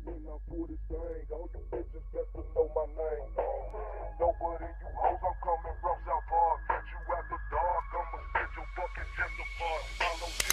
when I pull this thing. All you bitches best to know my name. Nobody you hoes, I'm coming from South Park. Catch you after dark, I'ma spit your fucking chest apart. Follow you.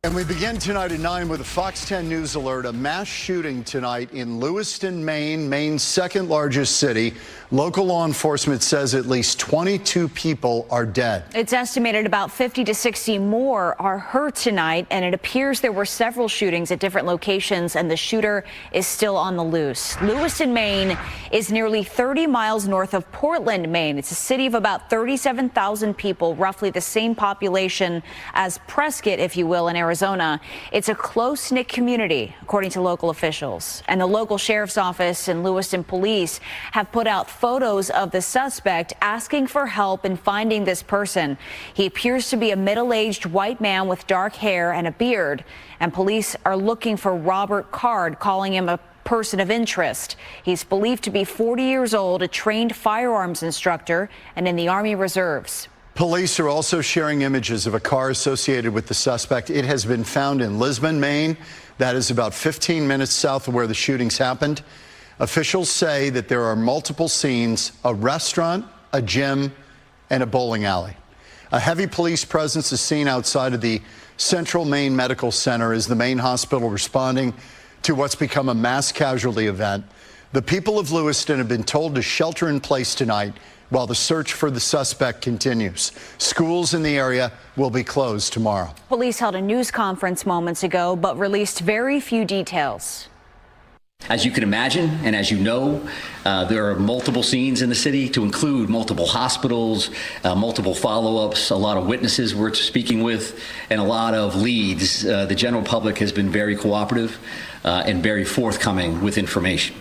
And we begin tonight at 9 with a Fox 10 News alert. A mass shooting tonight in Lewiston, Maine, Maine's second largest city. Local law enforcement says at least 22 people are dead. It's estimated about 50 to 60 more are hurt tonight, and it appears there were several shootings at different locations, and the shooter is still on the loose. Lewiston, Maine is nearly 30 miles north of Portland, Maine. It's a city of about 37,000 people, roughly the same population as Prescott, if you will, in Arizona. It's a close-knit community, according to local officials. And the local sheriff's office and Lewiston police have put out photos of the suspect asking for help in finding this person. He appears to be a middle-aged white man with dark hair and a beard. And police are looking for Robert Card, calling him a person of interest. He's believed to be 40 years old, a trained firearms instructor, and in the Army Reserves. Police are also sharing images of a car associated with the suspect. It has been found in Lisbon, Maine. That is about 15 minutes south of where the shootings happened. Officials say that there are multiple scenes: a restaurant, a gym, and a bowling alley. A heavy police presence is seen outside of the Central Maine Medical Center as the Maine hospital responding to what's become a mass casualty event. The people of Lewiston have been told to shelter in place tonight while the search for the suspect continues. Schools in the area will be closed tomorrow. Police held a news conference moments ago, but released very few details. As you can imagine, and as you know, there are multiple scenes in the city, to include multiple hospitals, multiple follow-ups, a lot of witnesses we're speaking with, and a lot of leads. The general public has been very cooperative and very forthcoming with information.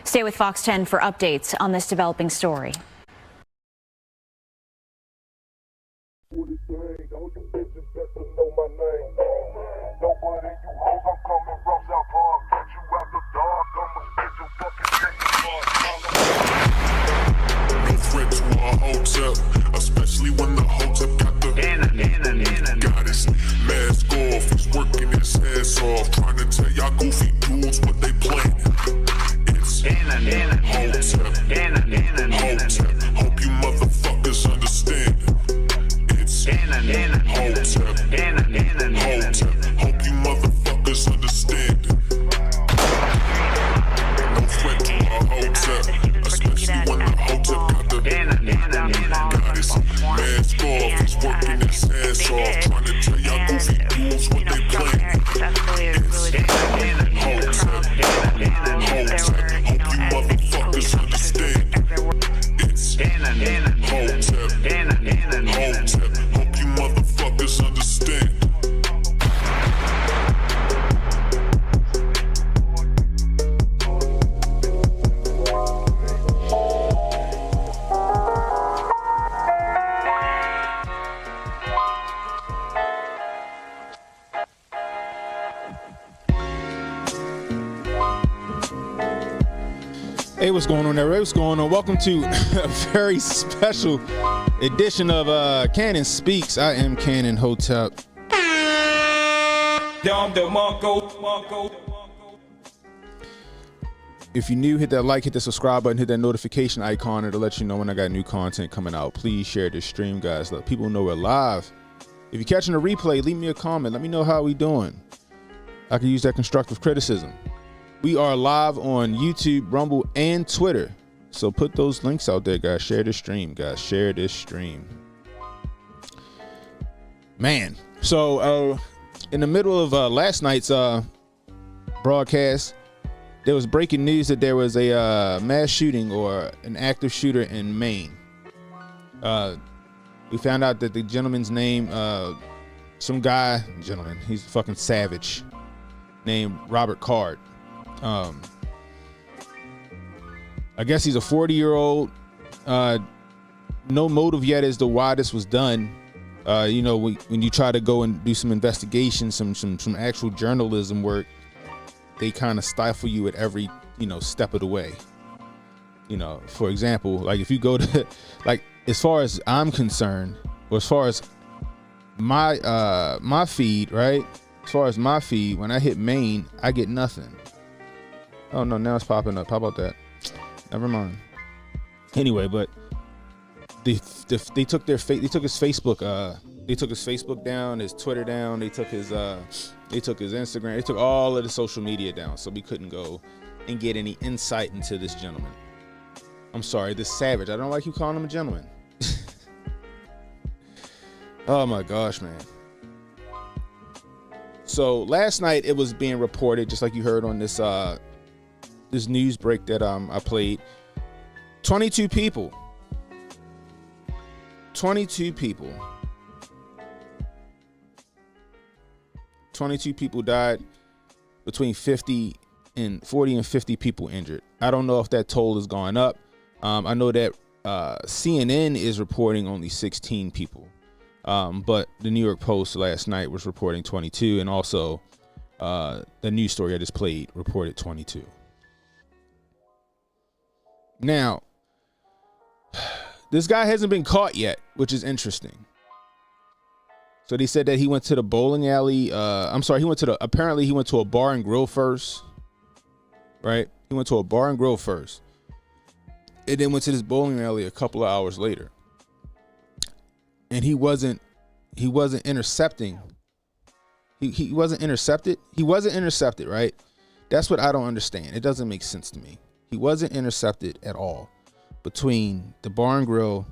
Stay with Fox 10 for updates on this developing story. Hotep, especially when the Hotep got the goddess mask off. He's working his ass off, trying to tell y'all goofy dudes what they playing. It's Hotep, Hotep. Hope you motherfuckers understand. It's Hotep, Hotep. Hope you motherfuckers understand. No threat to a Hotep, especially when the Hotep got the goddess mask off. He's working his ass off, trying to tell y'all goofy dudes what they playing. It's Hotep, Hotep. Hope you motherfuckers understand. It's Hotep, Hotep. Hope you motherfuckers understand. Hey, what's going on there? What's going on? Welcome to a very special edition of Cannon Speaks. I am CannonHotep. If you're new, hit that like, hit the subscribe button, hit that notification icon. It'll let you know when I got new content coming out. Please share this stream, guys. Let people know we're live. If you're catching a replay, leave me a comment. Let me know how we doing. I can use that constructive criticism. We are live on YouTube, Rumble, and Twitter. So put those links out there, guys. Share this stream, guys. Share this stream. Man, so in the middle of last night's broadcast, there was breaking news that there was a mass shooting or an active shooter in Maine. We found out that the gentleman's name, he's fucking savage, named Robert Card. I guess he's a 40-year-old. No motive yet as to why this was done. You know, when you try to go and do some investigation, some actual journalism work, they kind of stifle you at every, step of the way. For example, like if you go to, like, as far as I'm concerned, or as far as my feed, right? As far as my feed, when I hit Maine, I get nothing. Oh no, now it's popping up. How about that? Never mind. Anyway, but they took his Facebook. They took his Facebook down, his Twitter down. They took his Instagram. They took all of the social media down, so we couldn't go and get any insight into this gentleman. I'm sorry, this savage. I don't like you calling him a gentleman. Oh my gosh, man. So last night it was being reported, just like you heard on this this news break that I played. 22 people. 22 people. 22 people died, between 40 and 50 people injured. I don't know if that toll is going up. I know that CNN is reporting only 16 people. But the New York Post last night was reporting 22, and also the news story I just played reported 22. Now, this guy hasn't been caught yet, which is interesting. So they said that he went to the bowling alley. Apparently he went to a bar and grill first. Right? He went to a bar and grill first. And then went to this bowling alley a couple of hours later. And he wasn't intercepting. He wasn't intercepted. He wasn't intercepted, right? That's what I don't understand. It doesn't make sense to me. He wasn't intercepted at all between the bar and grill,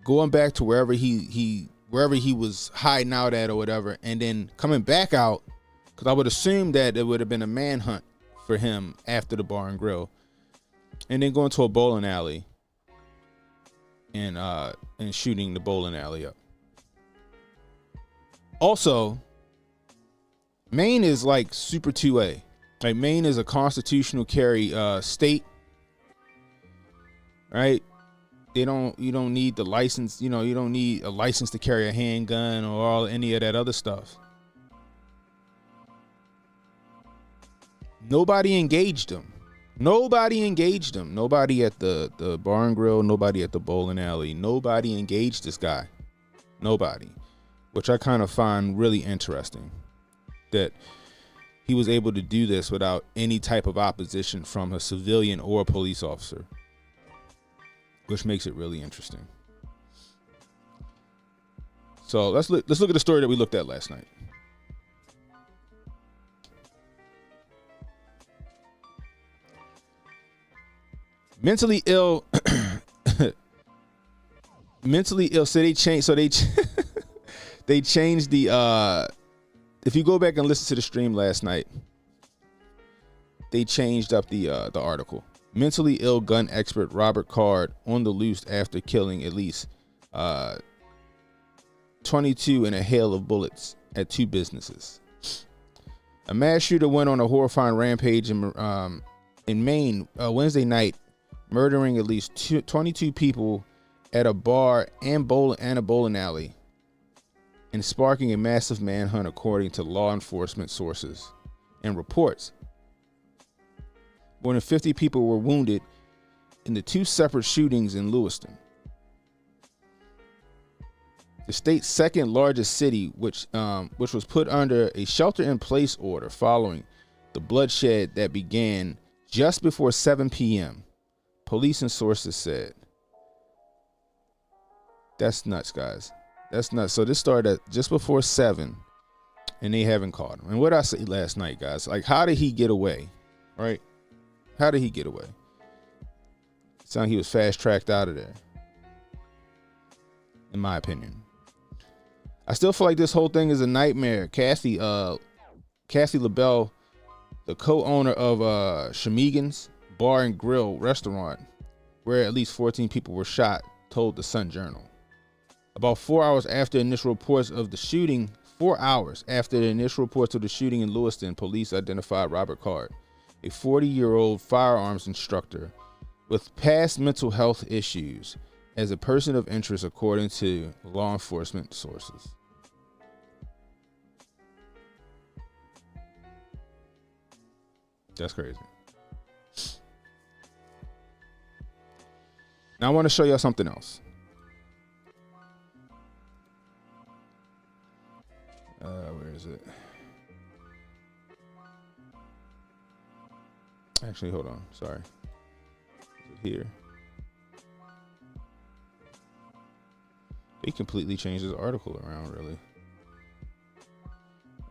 going back to wherever he was hiding out at or whatever, and then coming back out, because I would assume that it would have been a manhunt for him after the bar and grill, and then going to a bowling alley and shooting the bowling alley up. Also, Maine is like super 2A. Like, Maine is a constitutional carry state, right? You don't need the license. You don't need a license to carry a handgun or any of that other stuff. Nobody engaged him. Nobody at the bar and grill. Nobody at the bowling alley. Nobody engaged this guy. Nobody. Which I kind of find really interesting. That he was able to do this without any type of opposition from a civilian or a police officer, which makes it really interesting. So let's look at the story that we looked at last night. Mentally ill. So they changed. They changed the. If you go back and listen to the stream last night, they changed up the article. Mentally ill gun expert Robert Card on the loose after killing at least 22 in a hail of bullets at 2 businesses. A mass shooter went on a horrifying rampage in Maine Wednesday night, murdering at least 22 people at a bar and a bowling alley, and sparking a massive manhunt, according to law enforcement sources and reports. More than 50 people were wounded in the 2 separate shootings in Lewiston, the state's second largest city, which was put under a shelter-in-place order following the bloodshed that began just before 7 p.m. Police and sources said. That's nuts, guys. That's nuts. So this started at just before 7, and they haven't caught him. And what I say last night, guys, like, how did he get away? Right? How did he get away? It sounded like he was fast-tracked out of there, in my opinion. I still feel like this whole thing is a nightmare. Kathy LaBelle, the co-owner of Shamigan's Bar and Grill restaurant, where at least 14 people were shot, told the Sun Journal. About 4 hours after initial reports of the shooting, 4 hours after the initial reports of the shooting in Lewiston, police identified Robert Card, a 40-year-old firearms instructor with past mental health issues, as a person of interest, according to law enforcement sources. That's crazy. Now I want to show y'all something else. Where is it? Actually, hold on. Sorry. Is it here? They completely changed this article around, really.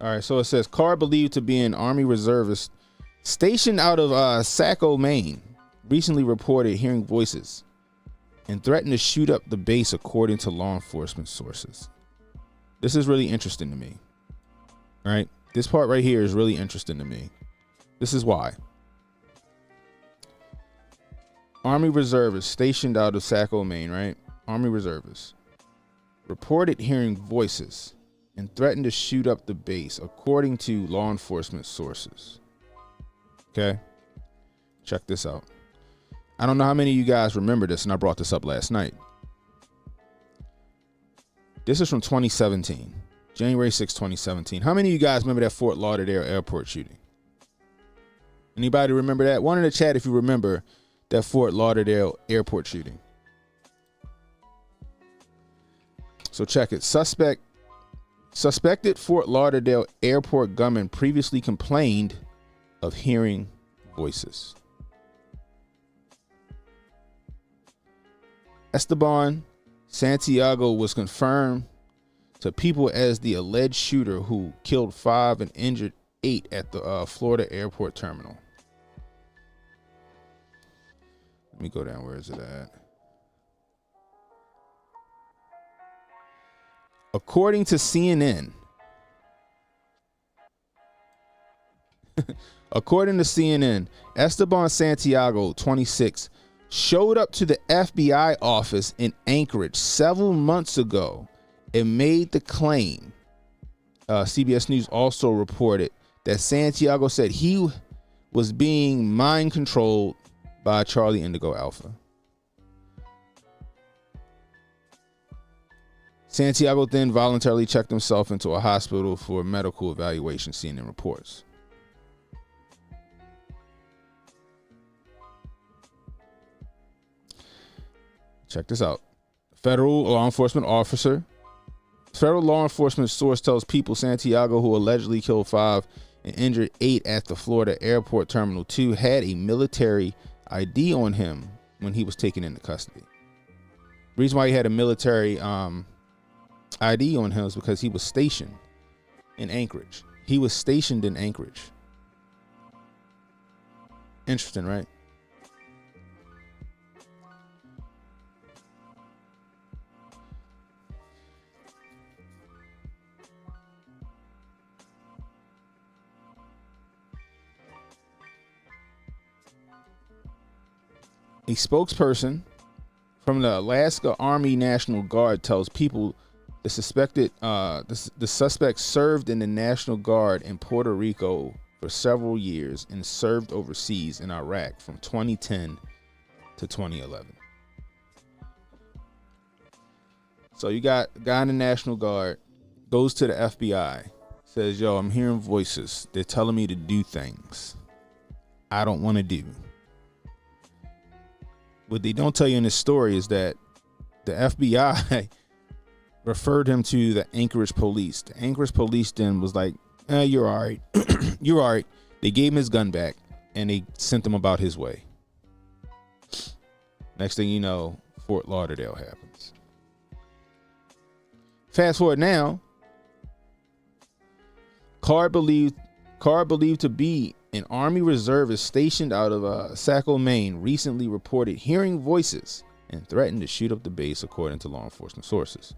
All right, so it says, Carr believed to be an Army reservist stationed out of Saco, Maine, recently reported hearing voices and threatened to shoot up the base, according to law enforcement sources. This is really interesting to me. All right, this part right here is really interesting to me. This is why. Army reservists stationed out of Saco, Maine, right? Army reservists reported hearing voices and threatened to shoot up the base, according to law enforcement sources. Okay, check this out. I don't know how many of you guys remember this, and I brought this up last night. This is from 2017, January 6, 2017. How many of you guys remember that Fort Lauderdale airport shooting? Anybody remember that? One in the chat if you remember that Fort Lauderdale airport shooting. So check it. Suspect Suspected Fort Lauderdale airport gunman previously complained of hearing voices. Esteban Santiago was confirmed to people as the alleged shooter who killed 5 and injured 8 at the Florida airport terminal. Let me go down. Where is it at? According to CNN, Esteban Santiago, 26, showed up to the FBI office in Anchorage several months ago and made the claim. CBS News also reported that Santiago said he was being mind controlled by Charlie Indigo Alpha. Santiago then voluntarily checked himself into a hospital for medical evaluation, CNN reports. Check this out. Federal law enforcement source tells people Santiago, who allegedly killed 5 and injured 8 at the Florida Airport Terminal 2, had a military ID on him when he was taken into custody. The reason why he had a military ID on him is because he was stationed in Anchorage. Interesting, right? A spokesperson from the Alaska Army National Guard tells people the suspect served in the National Guard in Puerto Rico for several years and served overseas in Iraq from 2010 to 2011. So you got a guy in the National Guard, goes to the FBI, says, yo, I'm hearing voices. They're telling me to do things I don't want to do. What they don't tell you in this story is that the FBI referred him to the Anchorage police. The Anchorage police then was like, you're all right. You're all right. They gave him his gun back and they sent him about his way. Next thing you know, Fort Lauderdale happens. Fast forward now, car believed to be an Army reservist stationed out of Saco, Maine, recently reported hearing voices and threatened to shoot up the base, according to law enforcement sources.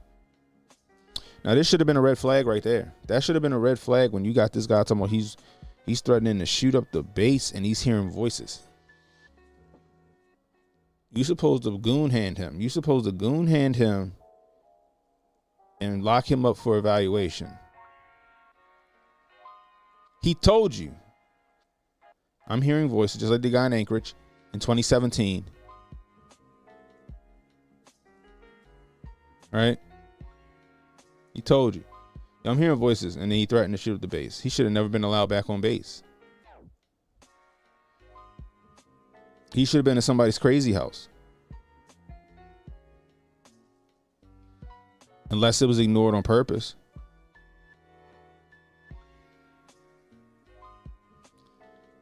Now, this should have been a red flag right there. That should have been a red flag when you got this guy talking about he's threatening to shoot up the base and he's hearing voices. You supposed to goon hand him. You supposed to goon hand him and lock him up for evaluation. He told you, I'm hearing voices, just like the guy in Anchorage in 2017. Right? He told you, I'm hearing voices, and then he threatened to shoot up the base. He should have never been allowed back on base. He should have been in somebody's crazy house. Unless it was ignored on purpose.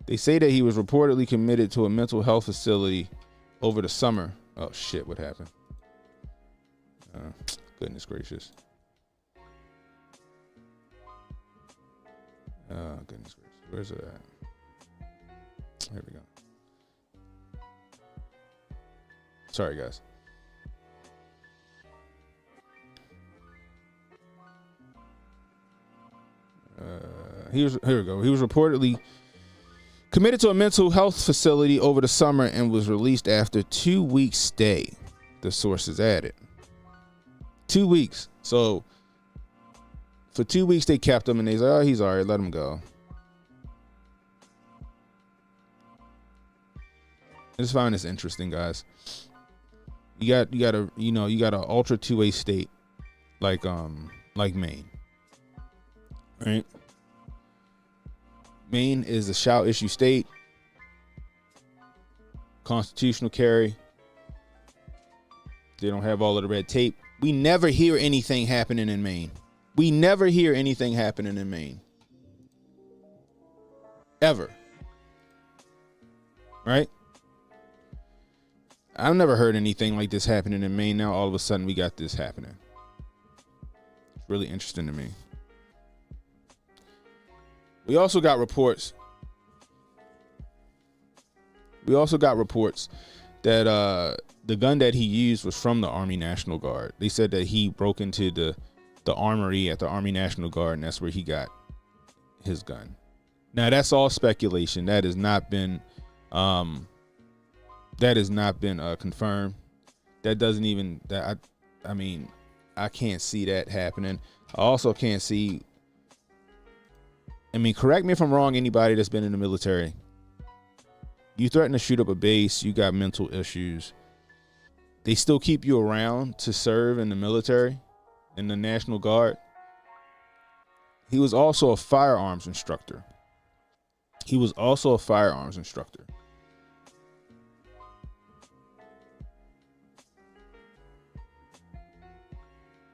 They say that he was reportedly committed to a mental health facility over the summer. Oh shit, what happened? Goodness gracious. Oh, goodness gracious. Where's it at? Here we go. Sorry, guys. Here we go. He was reportedly committed to a mental health facility over the summer and was released after 2 weeks stay, the sources added. 2 weeks. So for 2 weeks they kept him and they said, oh, he's all right, let him go. I just find this interesting, guys. You got an ultra two-way state like Maine. Right? Maine is a shall issue state. Constitutional carry. They don't have all of the red tape. We never hear anything happening in Maine. We never hear anything happening in Maine. Ever. Right? I've never heard anything like this happening in Maine. Now all of a sudden we got this happening. It's really interesting to me. We also got reports that the gun that he used was from the Army National Guard. They said that he broke into the armory at the Army National Guard, and that's where he got his gun. Now that's all speculation. That has not been confirmed. That doesn't even I mean, I can't see that happening. I also can't see, I mean, correct me if I'm wrong, anybody that's been in the military. You threaten to shoot up a base, you got mental issues. They still keep you around to serve in the military, in the National Guard. He was also a firearms instructor.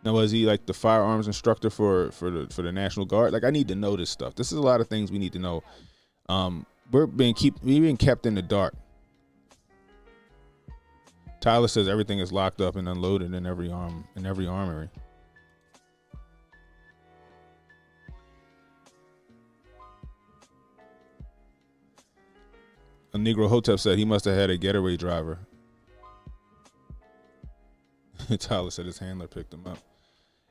Now, was he like the firearms instructor for the National Guard? Like, I need to know this stuff. This is a lot of things we need to know. We've been kept in the dark. Tyler says everything is locked up and unloaded in every armory. A Negro Hotep said he must have had a getaway driver. Tyler said his handler picked him up.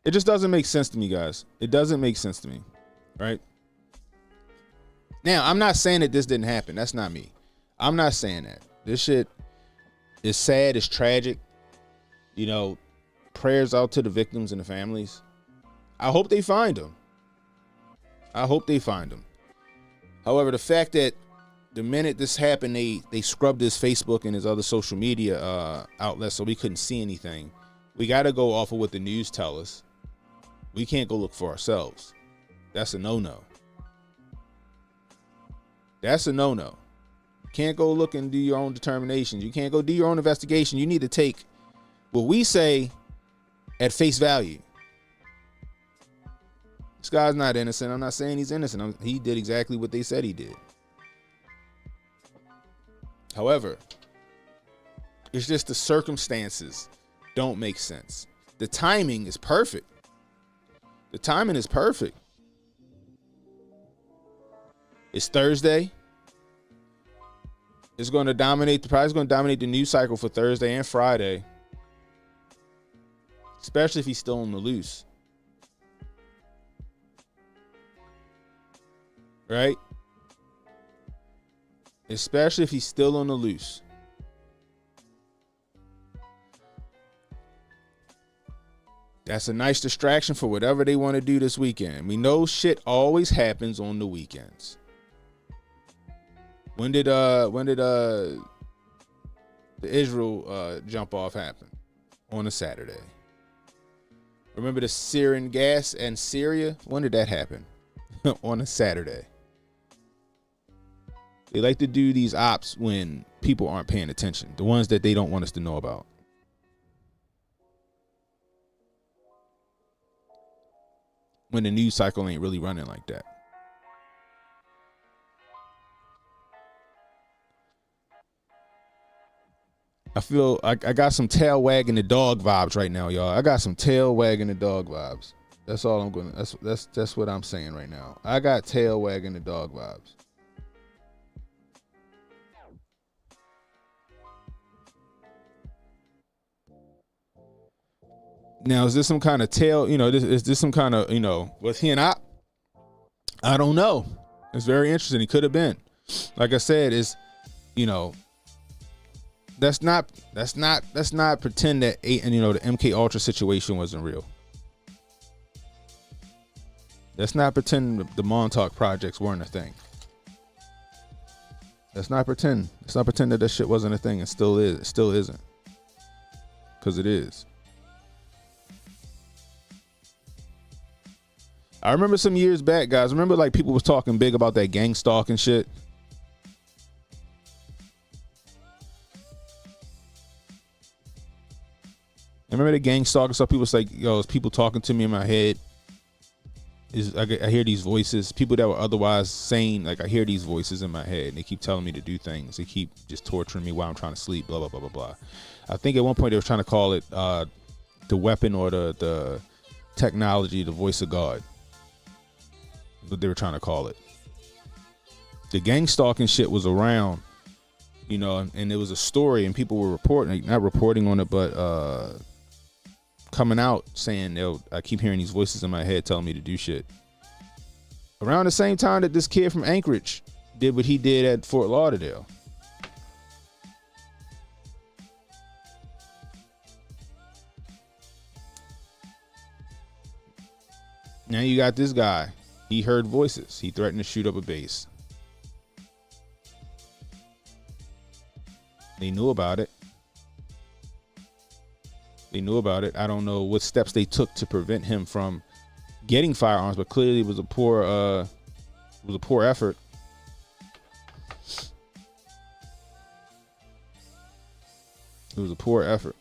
It just doesn't make sense to me, guys. It doesn't make sense to me, right? Now, I'm not saying that this didn't happen. That's not me. I'm not saying that. This shit is sad. It's tragic. You know, prayers out to the victims and the families. I hope they find them. However, the fact that the minute this happened, they scrubbed his Facebook and his other social media outlets so we couldn't see anything. We got to go off of what the news tell us. We can't go look for ourselves. That's a no-no. You can't go look and do your own determinations. You can't go do your own investigation. You need to take what we say at face value. This guy's not innocent. I'm not saying he's innocent. He did exactly what they said he did. However, it's just the circumstances don't make sense. The timing is perfect. It's Thursday. It's going to dominate the news cycle for Thursday and Friday. Especially if he's still on the loose. Right? Especially if he's still on the loose. That's a nice distraction for whatever they want to do this weekend. We know shit always happens on the weekends. When did the Israel jump off happen? On a Saturday. Remember the Syrian gas in Syria? When did that happen? On a Saturday. They like to do these ops when people aren't paying attention. The ones that they don't want us to know about. When the news cycle ain't really running like that. I feel I got some tail wagging the dog vibes right now, y'all. I got some tail wagging the dog vibes. That's all I'm going to, that's what I'm saying right now. I got tail wagging the dog vibes. Now, is this some kind of tail, is this some kind of, was he an op? I don't know. It's very interesting. He could have been. Like I said, it's, let's not pretend that the MK Ultra situation wasn't real. Let's not pretend the Montauk projects weren't a thing. Let's not pretend. Let's not pretend that shit wasn't a thing. It still is. It still isn't. Because it is. I remember some years back, guys. Remember, like, people was talking big about that gang stalk and shit. Remember the gang stalk and stuff? People was like, yo, it's people talking to me in my head. I hear these voices, people that were otherwise sane. Like I hear these voices in my head, and they keep telling me to do things. They keep just torturing me while I'm trying to sleep. Blah blah blah blah blah. I think at one point they were trying to call it the weapon or the technology, the voice of God. What they were trying to call it. The gang stalking shit was around, you know, and it was a story, and people were reporting, not reporting on it, but coming out saying, yo, I keep hearing these voices in my head telling me to do shit. Around the same time that this kid from Anchorage did what he did at Fort Lauderdale. Now you got this guy. He heard voices. He threatened to shoot up a base. They knew about it. They knew about it. I don't know what steps they took to prevent him from getting firearms, but clearly it was a poor effort. It was a poor effort.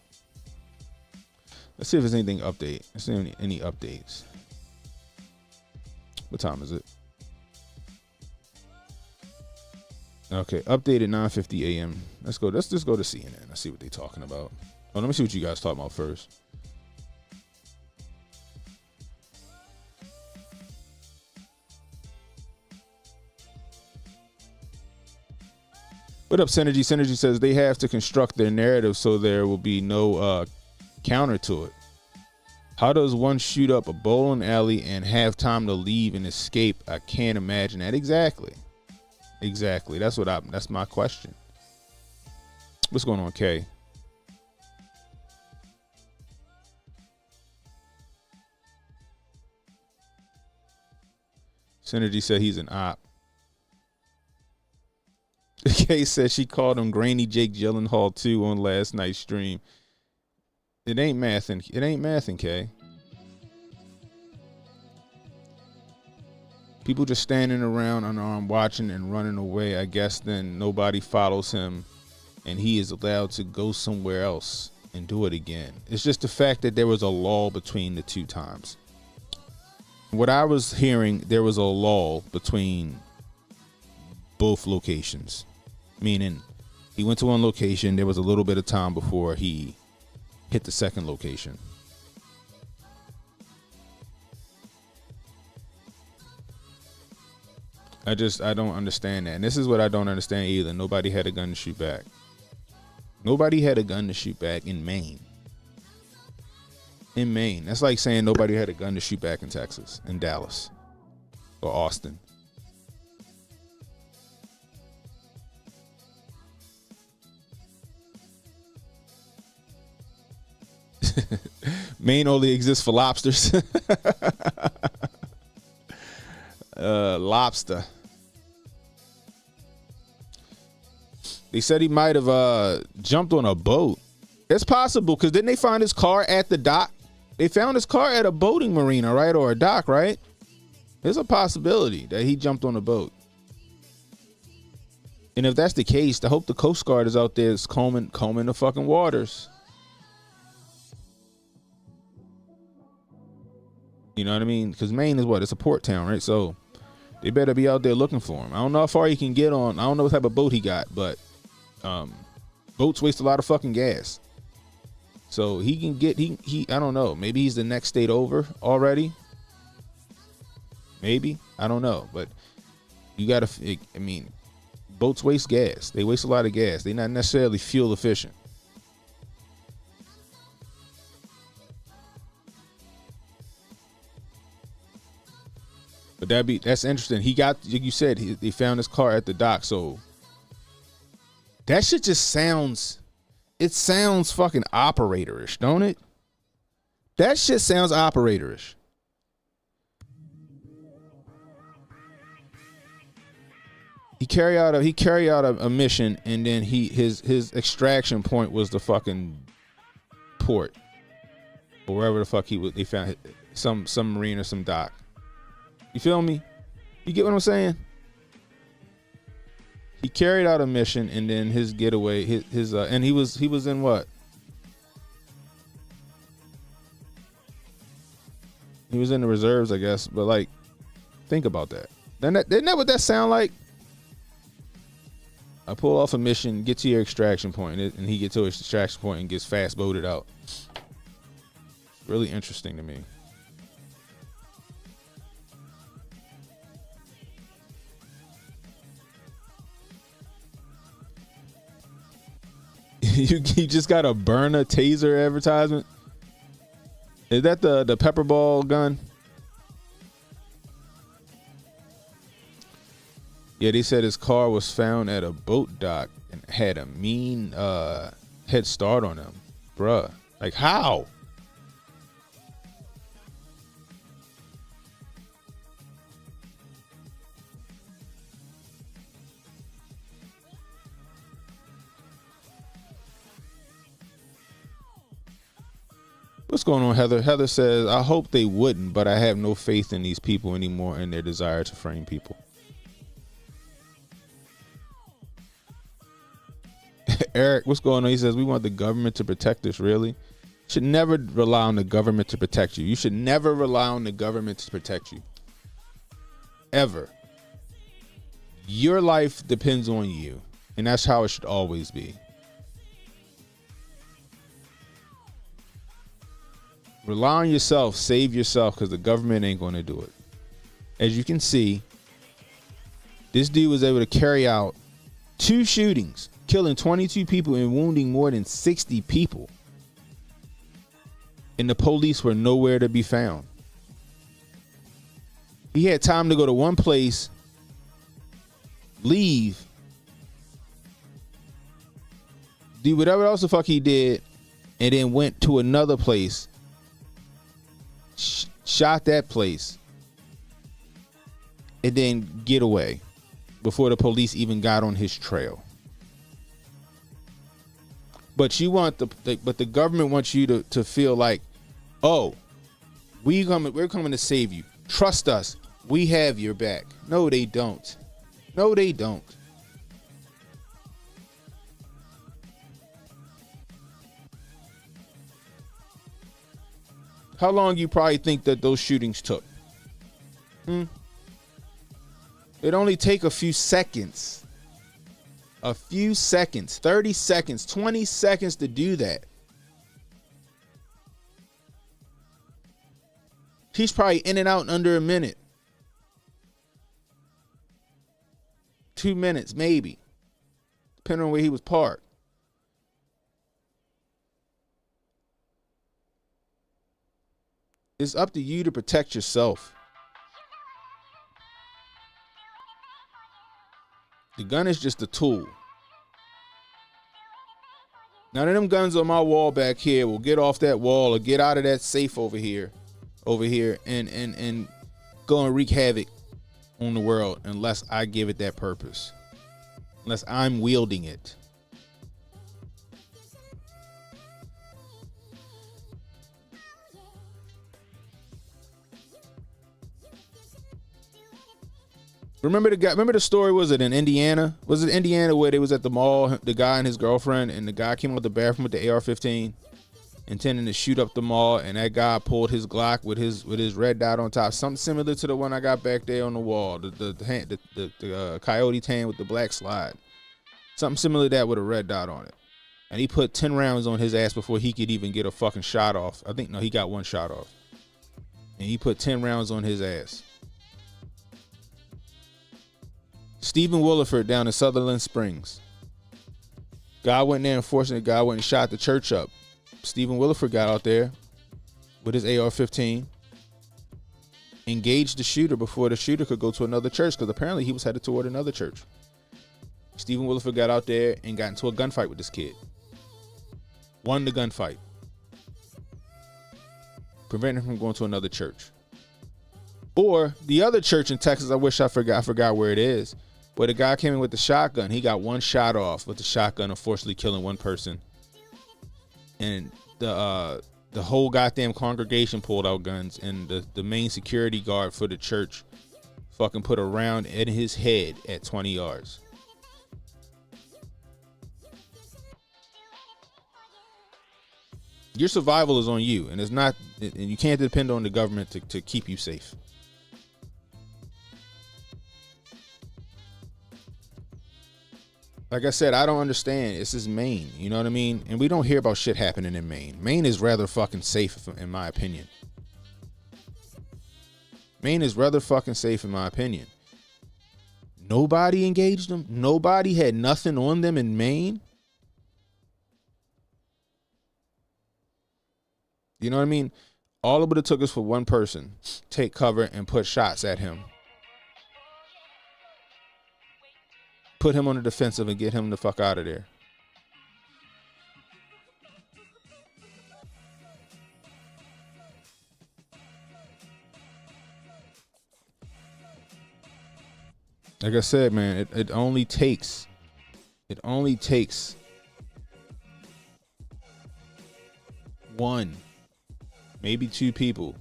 Let's see if there's anything update. Let's see any updates. What time is it? Okay, update at 9:50 a.m. Let's just go to CNN. Let's see what they're talking about. Oh, let me see what you guys talking about first. What up, Synergy? Synergy says they have to construct their narrative so there will be no counter to it. How does one shoot up a bowling alley and have time to leave and escape? I can't imagine that. Exactly. That's my question. What's going on, Kay? Synergy said he's an op. Kay said she called him Grainy Jake Gyllenhaal too on last night's stream. It ain't mathing, Kay. People just standing around unarmed watching and running away. I guess then nobody follows him and he is allowed to go somewhere else and do it again. It's just the fact that there was a lull between the two times. What I was hearing, there was a lull between both locations. Meaning he went to one location, there was a little bit of time before he hit the second location. I don't understand that. And this is what I don't understand either. Nobody had a gun to shoot back. Nobody had a gun to shoot back in Maine. In Maine. That's like saying nobody had a gun to shoot back in Texas, in Dallas, or Austin. Maine only exists for lobsters. Lobster. They said he might have jumped on a boat. It's possible, because didn't they find his car at the dock? They found his car at a boating marina, right? Or a dock, right? There's a possibility that he jumped on a boat. And if that's the case, I hope the Coast Guard is out there combing the fucking waters. You know what I mean? Because Maine is what? It's a port town, right? So they better be out there looking for him. I don't know how far he can get on. I don't know what type of boat he got, but boats waste a lot of fucking gas. So he can get, I don't know. Maybe he's the next state over already. Maybe. I don't know. But you got to, I mean, boats waste gas. They waste a lot of gas. They're not necessarily fuel efficient. But that's interesting. He got, like you said, they found his car at the dock. So that shit just sounds fucking operatorish, don't it? That shit sounds operatorish. He carry out a mission, and then his extraction point was the fucking port, or wherever the fuck they found some marine or some dock. You feel me? You get what I'm saying? He carried out a mission, and then his getaway, and he was in what? He was in the reserves, I guess. But like, Think about that. Isn't that what that sound like? I pull off a mission, get to your extraction point, and he gets to his extraction point and gets fast boated out. Really interesting to me. You just got a burner taser advertisement? Is that the pepper ball gun? Yeah, they said his car was found at a boat dock and had a mean head start on him. Bruh. Like, how? What's going on, Heather? Heather says, I hope they wouldn't, but I have no faith in these people anymore and their desire to frame people. Eric, what's going on? He says, we want the government to protect us, really? Should never rely on the government to protect you. You should never rely on the government to protect you. Ever. Your life depends on you, and that's how it should always be. Rely on yourself, save yourself, because the government ain't going to do it. As you can see, this dude was able to carry out 2 shootings, killing 22 people and wounding more than 60 people. And the police were nowhere to be found. He had time to go to one place, leave, do whatever else the fuck he did, and then went to another place, shot that place, and then get away before the police even got on his trail. But you want but the government wants you to feel like, oh, we're coming to save you. Trust us. We have your back. No, they don't. No, they don't. How long you probably think that those shootings took? It only take a few seconds. A few seconds, 30 seconds, 20 seconds to do that. He's probably in and out in under a minute. 2 minutes, maybe. Depending on where he was parked. It's up to you to protect yourself. The gun is just a tool. None of them guns on my wall back here will get off that wall or get out of that safe over here, and go and wreak havoc on the world unless I give it that purpose. Unless I'm wielding it. Remember the story, was it in Indiana? Was it Indiana where they was at the mall, the guy and his girlfriend, and the guy came out the bathroom with the AR-15 intending to shoot up the mall, and that guy pulled his Glock with his red dot on top, something similar to the one I got back there on the wall, the coyote tan with the black slide. Something similar to that with a red dot on it. And he put 10 rounds on his ass before he could even get a fucking shot off. I think, no, he got 1 shot off. And he put 10 rounds on his ass. Stephen Williford down in Sutherland Springs. Guy went there, unfortunately, the guy went and shot the church up. Stephen Williford got out there with his AR-15, engaged the shooter before the shooter could go to another church, because apparently he was headed toward another church. Stephen Williford got out there and got into a gunfight with this kid. Won the gunfight. Prevented him from going to another church. Or the other church in Texas, I forgot where it is, where the guy came in with the shotgun. He got 1 shot off with the shotgun, unfortunately killing 1 person. And the whole goddamn congregation pulled out guns, and the main security guard for the church fucking put a round in his head at 20 yards. Your survival is on you, and you can't depend on the government to keep you safe. Like I said, I don't understand. This is Maine, you know what I mean? And we don't hear about shit happening in Maine. Maine is rather fucking safe, in my opinion. Maine is rather fucking safe, in my opinion. Nobody engaged them. Nobody had nothing on them in Maine. You know what I mean? All it would have took us for one person take cover and put shots at him. Put him on the defensive and get him the fuck out of there. Like I said, man, it only takes one, maybe two people.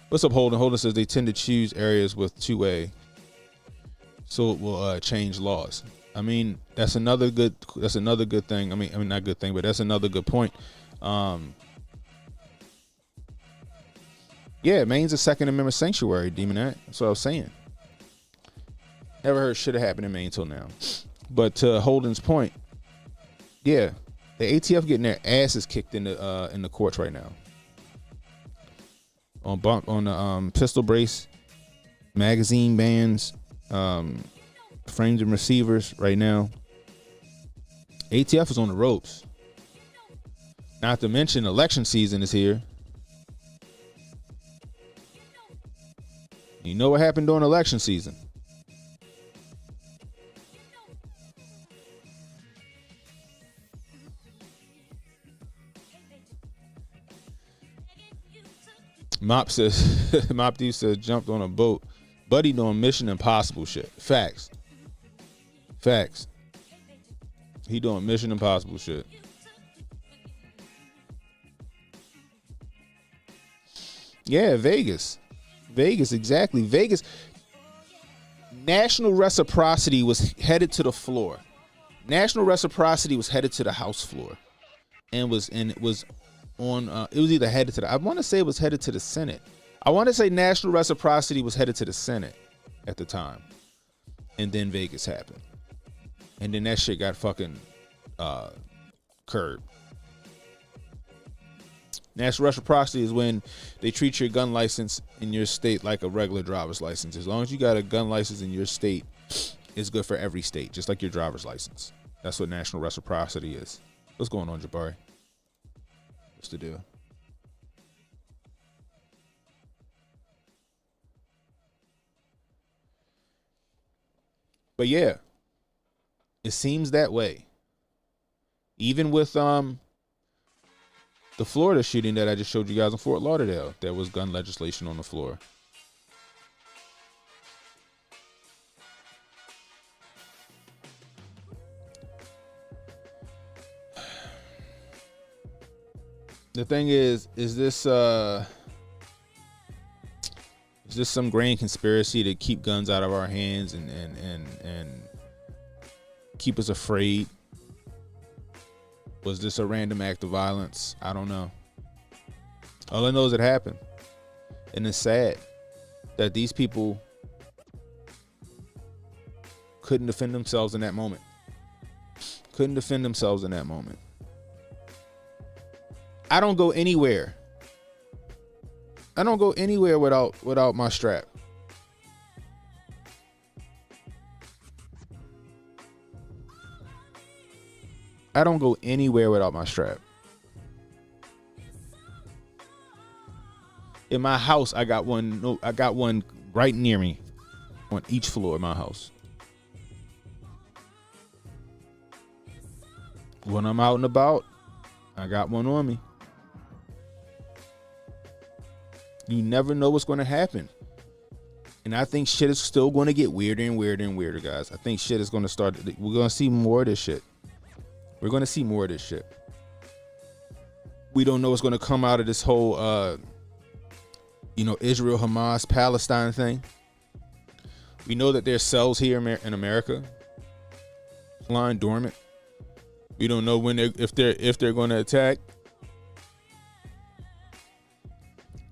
What's up, Holden? Holden says they tend to choose areas with 2A, so it will change laws. I mean, that's another good thing. I mean, not good thing, but that's another good point. Yeah, Maine's a Second Amendment sanctuary, Demonette. That's what I was saying. Never heard shit happen in Maine till now. But to Holden's point, yeah, the ATF getting their asses kicked in the courts right now. On the pistol brace, magazine bans, frames and receivers right now. ATF is on the ropes. Not to mention election season is here. You know what happened during election season? Mop says, Mop D says, jumped on a boat. Buddy doing Mission Impossible shit. Facts. Facts. He doing Mission Impossible shit. Yeah, Vegas. Vegas, exactly. Vegas. National reciprocity was headed to the floor. National reciprocity was headed to the House floor, and it was on. It was either headed to the. I want to say it was headed to the Senate. I want to say national reciprocity was headed to the Senate at the time, and then Vegas happened, and then that shit got fucking curbed. National reciprocity is when they treat your gun license in your state like a regular driver's license. As long as you got a gun license in your state, it's good for every state, just like your driver's license. That's what national reciprocity is. What's going on, Jabari? What's the deal? But yeah, it seems that way. Even with the Florida shooting that I just showed you guys in Fort Lauderdale, there was gun legislation on the floor. The thing is this some grand conspiracy to keep guns out of our hands and keep us afraid? Was this a random act of violence? I don't know. All I know is it happened. And it's sad that these people couldn't defend themselves in that moment. Couldn't defend themselves in that moment. I don't go anywhere. I don't go anywhere without my strap. I don't go anywhere without my strap. In my house, I got one. No, I got one right near me, on each floor of my house. When I'm out and about, I got one on me. You never know what's going to happen. And I think shit is still going to get weirder and weirder and weirder, guys. I think shit is going to start. We're going to see more of this shit. We're going to see more of this shit. We don't know what's going to come out of this whole, Israel, Hamas, Palestine thing. We know that there's cells here in America lying dormant. We don't know when if they're going to attack.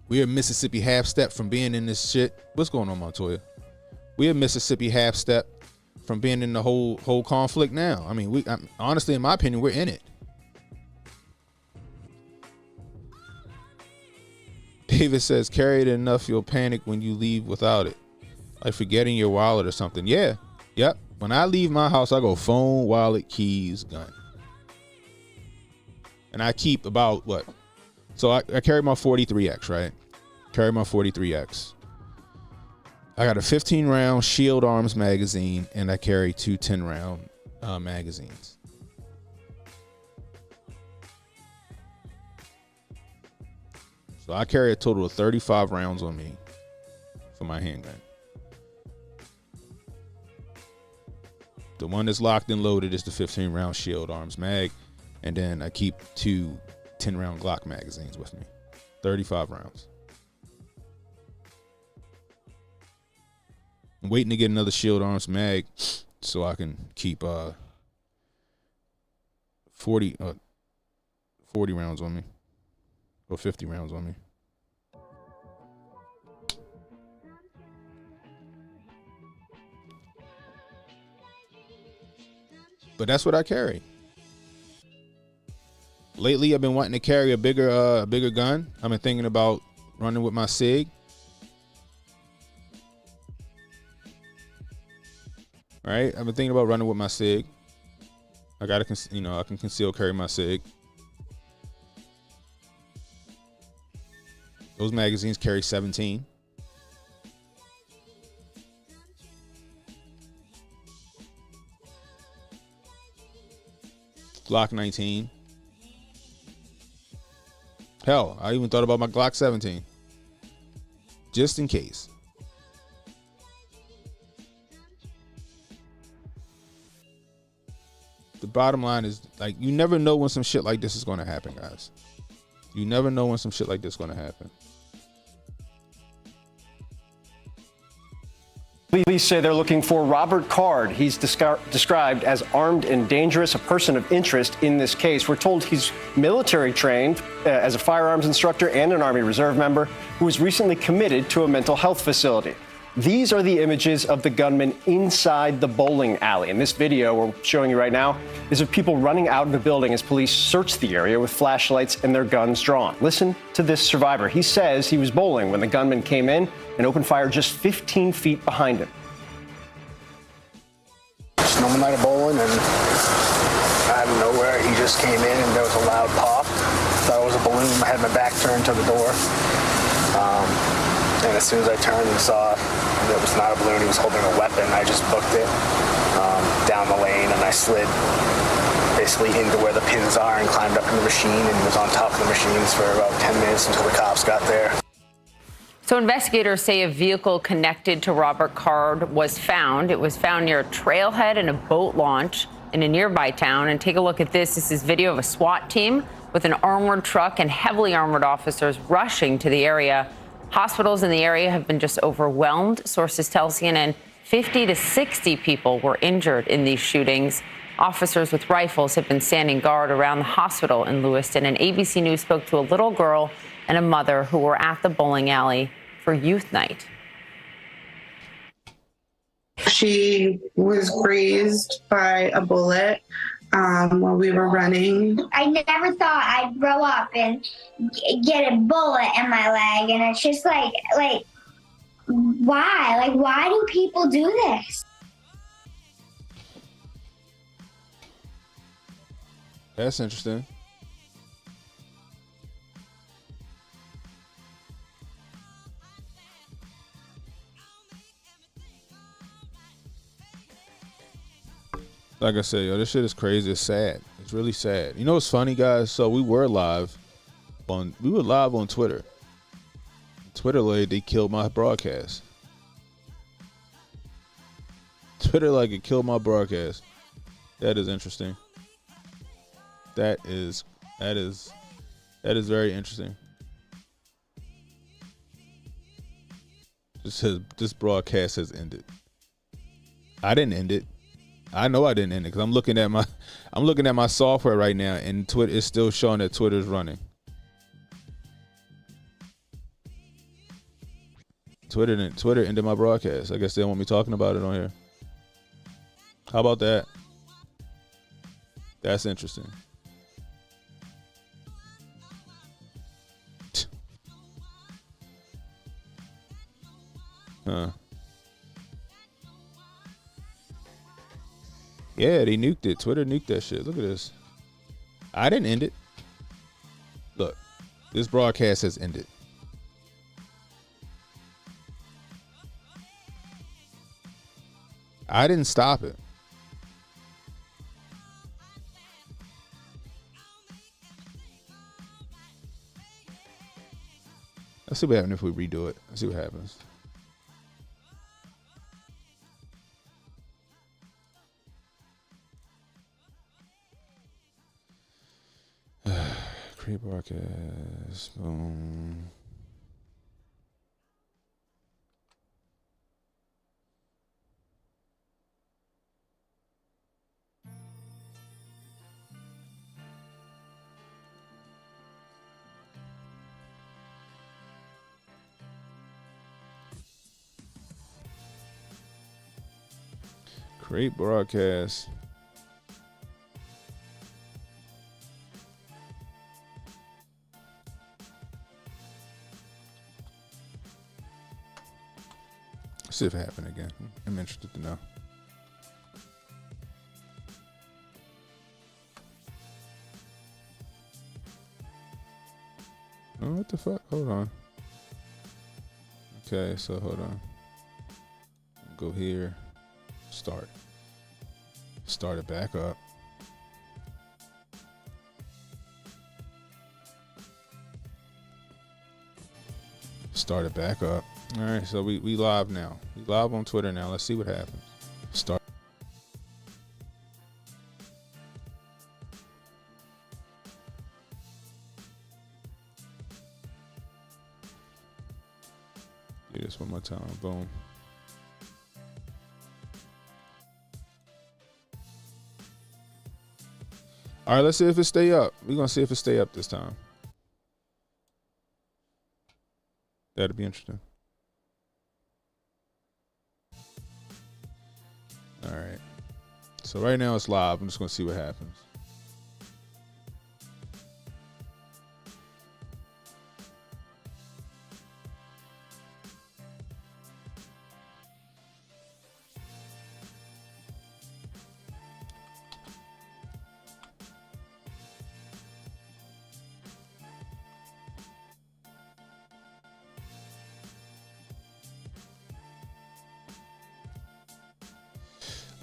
We're a Mississippi half step from being in this shit. What's going on, Montoya? We're Mississippi half step from being in the whole conflict now. I mean, honestly, in my opinion, we're in it. David says, carry it enough, you'll panic when you leave without it. Like forgetting your wallet or something. Yeah. Yep. When I leave my house, I go phone, wallet, keys, gun. And I keep about what? So I carry my 43X, right? Carry my 43X. I got a 15-round Shield Arms magazine, and I carry two 10-round magazines. So I carry a total of 35 rounds on me for my handgun. The one that's locked and loaded is the 15-round Shield Arms mag, and then I keep two 10-round Glock magazines with me. 35 rounds. I'm waiting to get another Shield Arms mag so I can keep 40 rounds on me. Or 50 rounds on me. But that's what I carry. Lately, I've been wanting to carry a bigger gun. I've been thinking about running with my SIG. All right, I've been thinking about running with my SIG. I can conceal carry my SIG. Those magazines carry 17. Glock 19. Hell, I even thought about my Glock 17. Just in case. The bottom line is, like, you never know when some shit like this is going to happen, guys. You never know when some shit like this is going to happen. Police say they're looking for Robert Card. He's described as armed and dangerous, a person of interest in this case. We're told he's military trained as a firearms instructor and an Army Reserve member who was recently committed to a mental health facility. These are the images of the gunman inside the bowling alley. And this video we're showing you right now is of people running out of the building as police search the area with flashlights and their guns drawn. Listen to this survivor. He says he was bowling when the gunman came in and opened fire just 15 feet behind him. Just normal night of bowling, and out of nowhere, he just came in and there was a loud pop. Thought it was a balloon. I had my back turned to the door. And as soon as I turned and saw that it was not a balloon, he was holding a weapon, I just booked it down the lane, and I slid basically into where the pins are and climbed up in the machine and was on top of the machines for about 10 minutes until the cops got there. So investigators say a vehicle connected to Robert Card was found. It was found near a trailhead and a boat launch in a nearby town. And take a look at this. This is video of a SWAT team with an armored truck and heavily armored officers rushing to the area. Hospitals in the area have been just overwhelmed. Sources tell CNN 50 to 60 people were injured in these shootings. Officers with rifles have been standing guard around the hospital in Lewiston. And ABC News spoke to a little girl and a mother who were at the bowling alley for youth night. She was grazed by a bullet while we were running. I never thought I'd grow up and get a bullet in my leg, and it's just like why? Like, why do people do this? That's interesting. Like I said, yo, this shit is crazy. It's sad. It's really sad. You know what's funny, guys? So we were live on Twitter. Twitter, like, they killed my broadcast. Twitter, like, it killed my broadcast. That is interesting. That is very interesting. It says this broadcast has ended. I didn't end it. I know I didn't end it because I'm looking at my software right now, and Twitter is still showing that Twitter's running. Twitter ended my broadcast. I guess they don't want me talking about it on here. How about that? That's interesting. Huh. Yeah, they nuked it. Twitter nuked that shit. Look at this. I didn't end it. Look, this broadcast has ended. I didn't stop it. Let's see what happens if we redo it. Let's see what happens. Create broadcast. Boom. Create broadcast. See if it happened again. I'm interested to know. Oh, what the fuck? Hold on. Okay, so hold on. Go here. Start it back up. Start it back up. All right, so we live now. We live on Twitter now. Let's see what happens. Start. Do this one more time. Boom. All right, let's see if it stay up. We're gonna see if it stay up this time. That'd be interesting. All right. So right now it's live. I'm just gonna see what happens.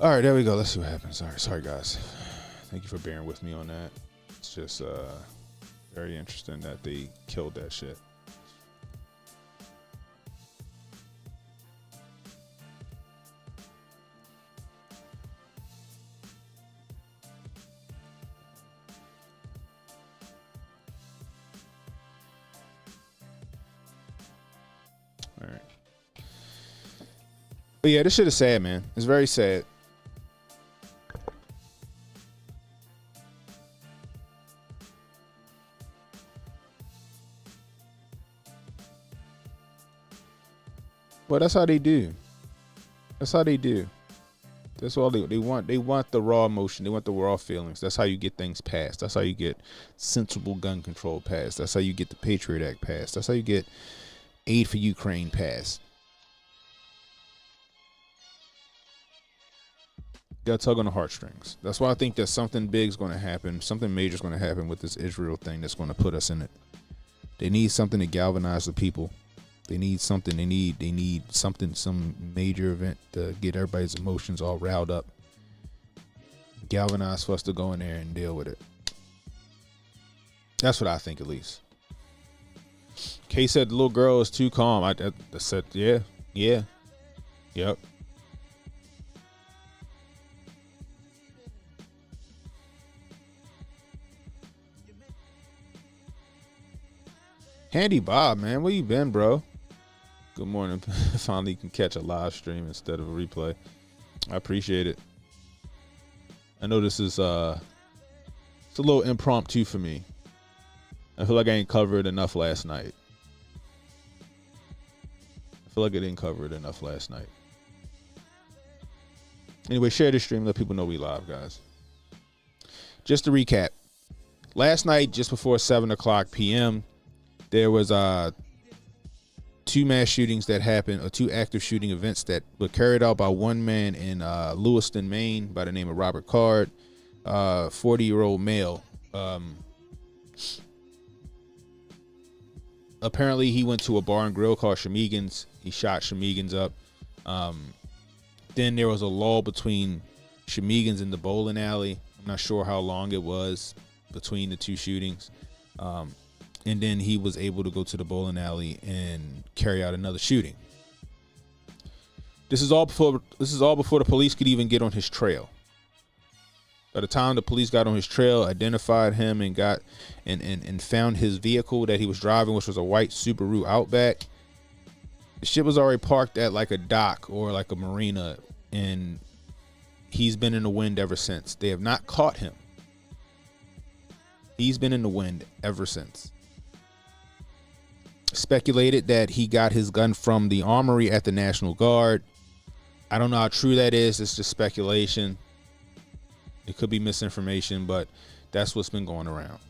All right, there we go. Let's see what happens. All right, sorry guys. Thank you for bearing with me on that. It's just very interesting that they killed that shit. All right. But yeah, this shit is sad, man. It's very sad. Well, that's how they do. That's how they do. That's all they want. They want the raw emotion. They want the raw feelings. That's how you get things passed. That's how you get sensible gun control passed. That's how you get the Patriot Act passed. That's how you get aid for Ukraine passed. Got to tug on the heartstrings. That's why I think that something big is going to happen. Something major is going to happen with this Israel thing that's going to put us in it. They need something to galvanize the people. They need something. They need something, some major event to get everybody's emotions all riled up. Galvanize for us to go in there and deal with it. That's what I think, at least. Kay said the little girl is too calm. I said, yeah. Yep. Handy Bob, man, where you been, bro? Good morning. Finally, you can catch a live stream instead of a replay. I appreciate it. I know this is it's a little impromptu for me. I feel like I ain't covered enough last night. feel like I didn't cover it enough last night. Anyway, share the stream. Let people know we live, guys. Just to recap. Last night, just before 7 o'clock p.m., there was 2 mass shootings that happened, or 2 active shooting events that were carried out by one man in Lewiston, Maine, by the name of Robert Card, 40-year-old male. Apparently, he went to a bar and grill called Shamigan's. He shot Shamigan's up. Then there was a lull between Shamigan's and the bowling alley. I'm not sure how long it was between the 2 shootings. And then he was able to go to the bowling alley and carry out another shooting. This is all before the police could even get on his trail. By the time the police got on his trail, identified him, and got and found his vehicle that he was driving, which was a white Subaru Outback, the shit was already parked at like a dock or like a marina, and he's been in the wind ever since. They have not caught him. He's been in the wind ever since. Speculated that he got his gun from the armory at the National Guard. I don't know how true that is. It's just speculation. It could be misinformation, but that's what's been going around.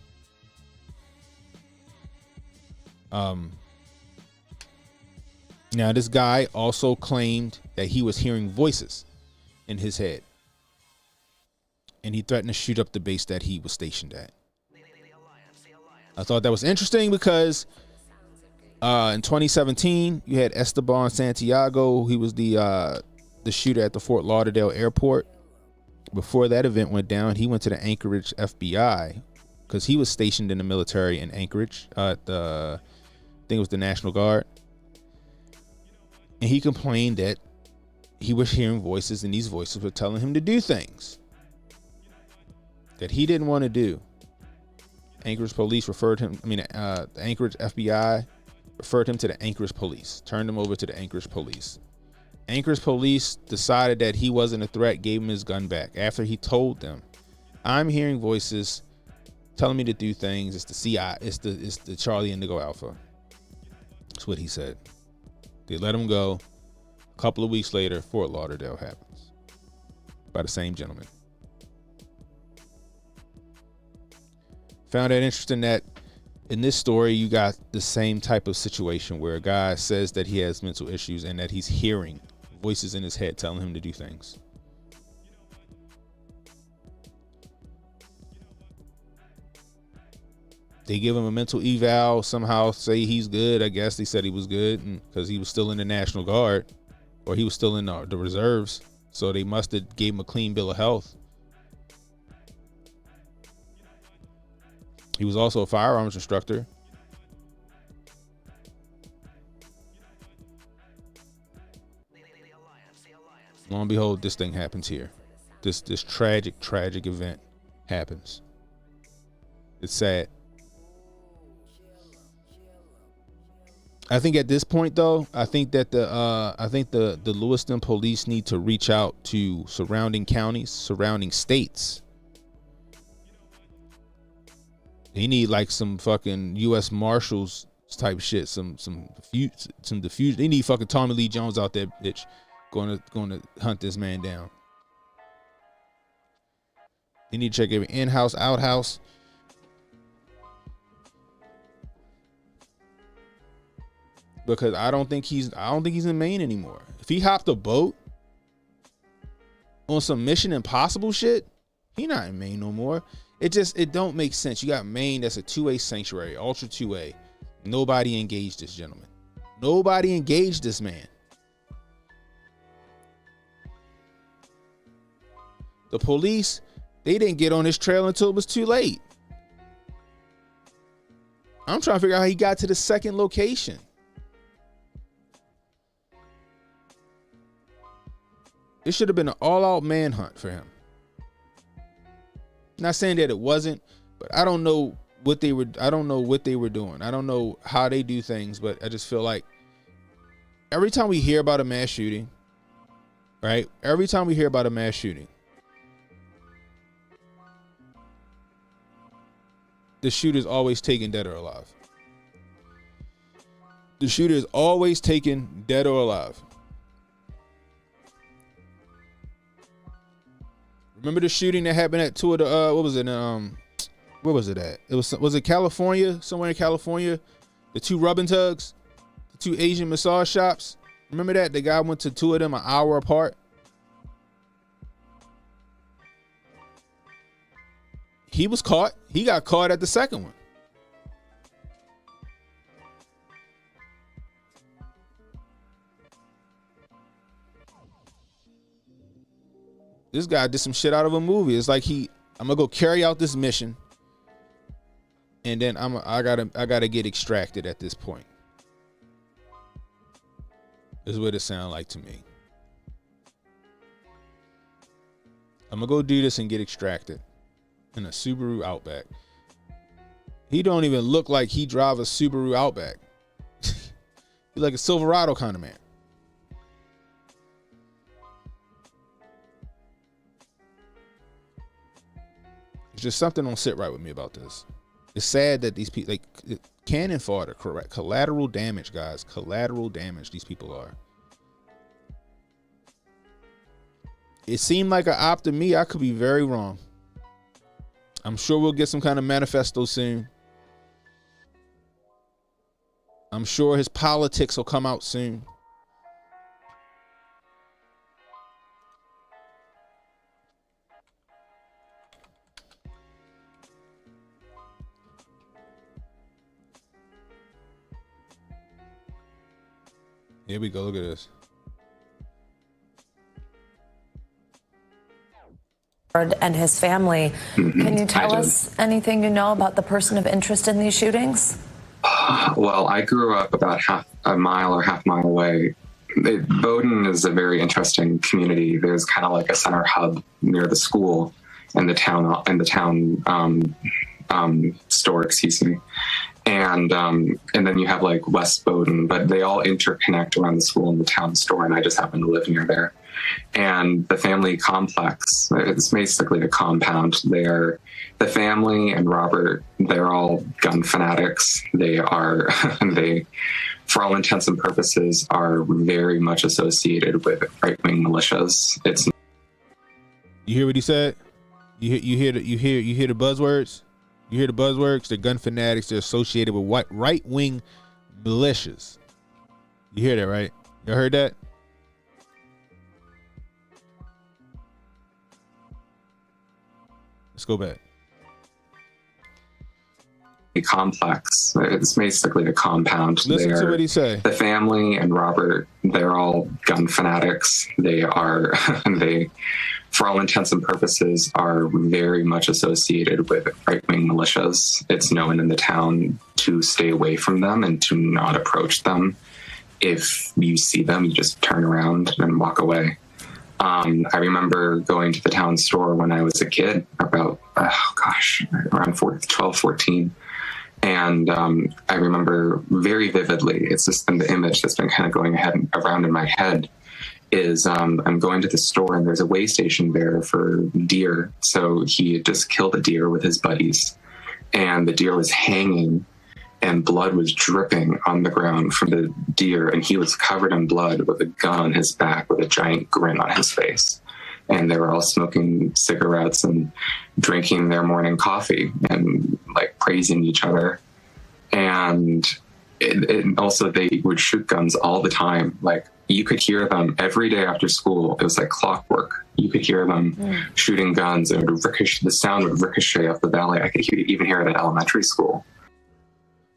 Now, this guy also claimed that he was hearing voices in his head, and he threatened to shoot up the base that he was stationed at. I thought that was interesting because in 2017, you had Esteban Santiago. He was the shooter at the Fort Lauderdale airport. Before that event went down, he went to the Anchorage FBI because he was stationed in the military in Anchorage. I think it was the National Guard. And he complained that he was hearing voices, and these voices were telling him to do things that he didn't want to do. Anchorage police referred him, the Anchorage FBI referred him to the Anchorage police, turned him over to the Anchorage police. Anchorage police decided that he wasn't a threat, gave him his gun back after he told them, I'm hearing voices telling me to do things. It's the CI, it's the Charlie Indigo Alpha. That's what he said. They let him go. A couple of weeks later, Fort Lauderdale happens by the same gentleman. Found it interesting that in this story, you got the same type of situation where a guy says that he has mental issues and that he's hearing voices in his head telling him to do things. They give him a mental eval, somehow say he's good. I guess they said he was good because he was still in the National Guard, or he was still in the reserves. So they must have gave him a clean bill of health. He was also a firearms instructor. Lo and behold, this thing happens here. This tragic event happens. It's sad. I think at this point, though, I think that the Lewiston police need to reach out to surrounding counties, surrounding states. They need like some fucking U.S. Marshals type shit, some diffusion. They need fucking Tommy Lee Jones out there, bitch, going to hunt this man down. They need to check every in-house, out-house. Because I don't think he's in Maine anymore. If he hopped a boat on some Mission Impossible shit, he not in Maine no more. It don't make sense. You got Maine, that's a 2A sanctuary, ultra 2A. Nobody engaged this gentleman. Nobody engaged this man. The police, they didn't get on his trail until it was too late. I'm trying to figure out how he got to the second location. It should have been an all-out manhunt for him. Not saying that it wasn't, but I don't know what they were doing. I don't know how they do things, but I just feel like every time we hear about a mass shooting, right? Every time we hear about a mass shooting, the shooter's always taken dead or alive. The shooter is always taken dead or alive. Remember the shooting that happened at two of the what was it? Where was it at? Was it California? Somewhere in California, the two rub and tugs, the two Asian massage shops. Remember that the guy went to two of them an hour apart. He was caught. He got caught at the second one. This guy did some shit out of a movie. It's like I'm gonna go carry out this mission, and then I gotta get extracted at this point. This is what it sounds like to me. I'm gonna go do this and get extracted in a Subaru Outback. He don't even look like he drive a Subaru Outback. He's like a Silverado kind of man. It's just something don't sit right with me about this. It's sad that these people, like, cannon fodder, correct? Collateral damage, guys. Collateral damage these people are. It seemed like an op to me. I could be very wrong. I'm sure we'll get some kind of manifesto soon. I'm sure his politics will come out soon. Here we go. Look at this. And his family. Can you tell us anything you know about the person of interest in these shootings? Well, I grew up about half a mile away. Bowdoin is a very interesting community. There's kind of like a center hub near the school and the town store, excuse me. And then you have like West Bowdoin, but they all interconnect around the school and the town store, and I just happen to live near there. And the family complex, it's basically a compound. The family and Robert, they're all gun fanatics. They, for all intents and purposes, are very much associated with right-wing militias. You hear what he said? You hear the buzzwords? You hear the buzzwords? They're gun fanatics. They're associated with right-wing militias. You hear that, right? You heard that? Let's go back. Complex. It's basically a compound. Listen to what he said. The family and Robert, they're all gun fanatics. They, for all intents and purposes, are very much associated with right-wing militias. It's known in the town to stay away from them and to not approach them. If you see them, you just turn around and walk away. I remember going to the town store when I was a kid, about, around 12, 14. And I remember very vividly, it's just been the image that's been kind of going around in my head, is I'm going to the store and there's a weigh station there for deer. So he had just killed a deer with his buddies, and the deer was hanging and blood was dripping on the ground from the deer, and he was covered in blood with a gun on his back with a giant grin on his face. And they were all smoking cigarettes and drinking their morning coffee and like praising each other. And also they would shoot guns all the time. Like you could hear them every day after school. It was like clockwork. You could hear them shooting guns, and the sound would ricochet up the valley. I could even hear it at elementary school.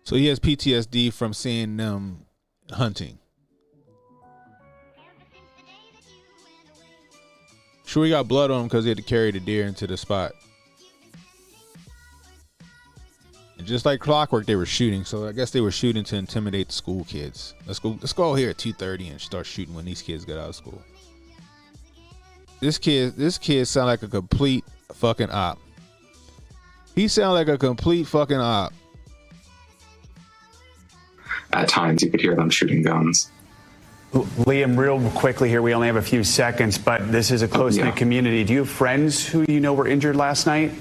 So he has PTSD from seeing them hunting. Sure, he got blood on him because he had to carry the deer into the spot. And just like clockwork, they were shooting. So I guess they were shooting to intimidate the school kids. Let's go here at 2:30 and start shooting when these kids get out of school. This kid sound like a complete fucking op. He sound like a complete fucking op. At times, you could hear them shooting guns. Liam, real quickly here, we only have a few seconds, but this is a close-knit community. Do you have friends who you know were injured last night?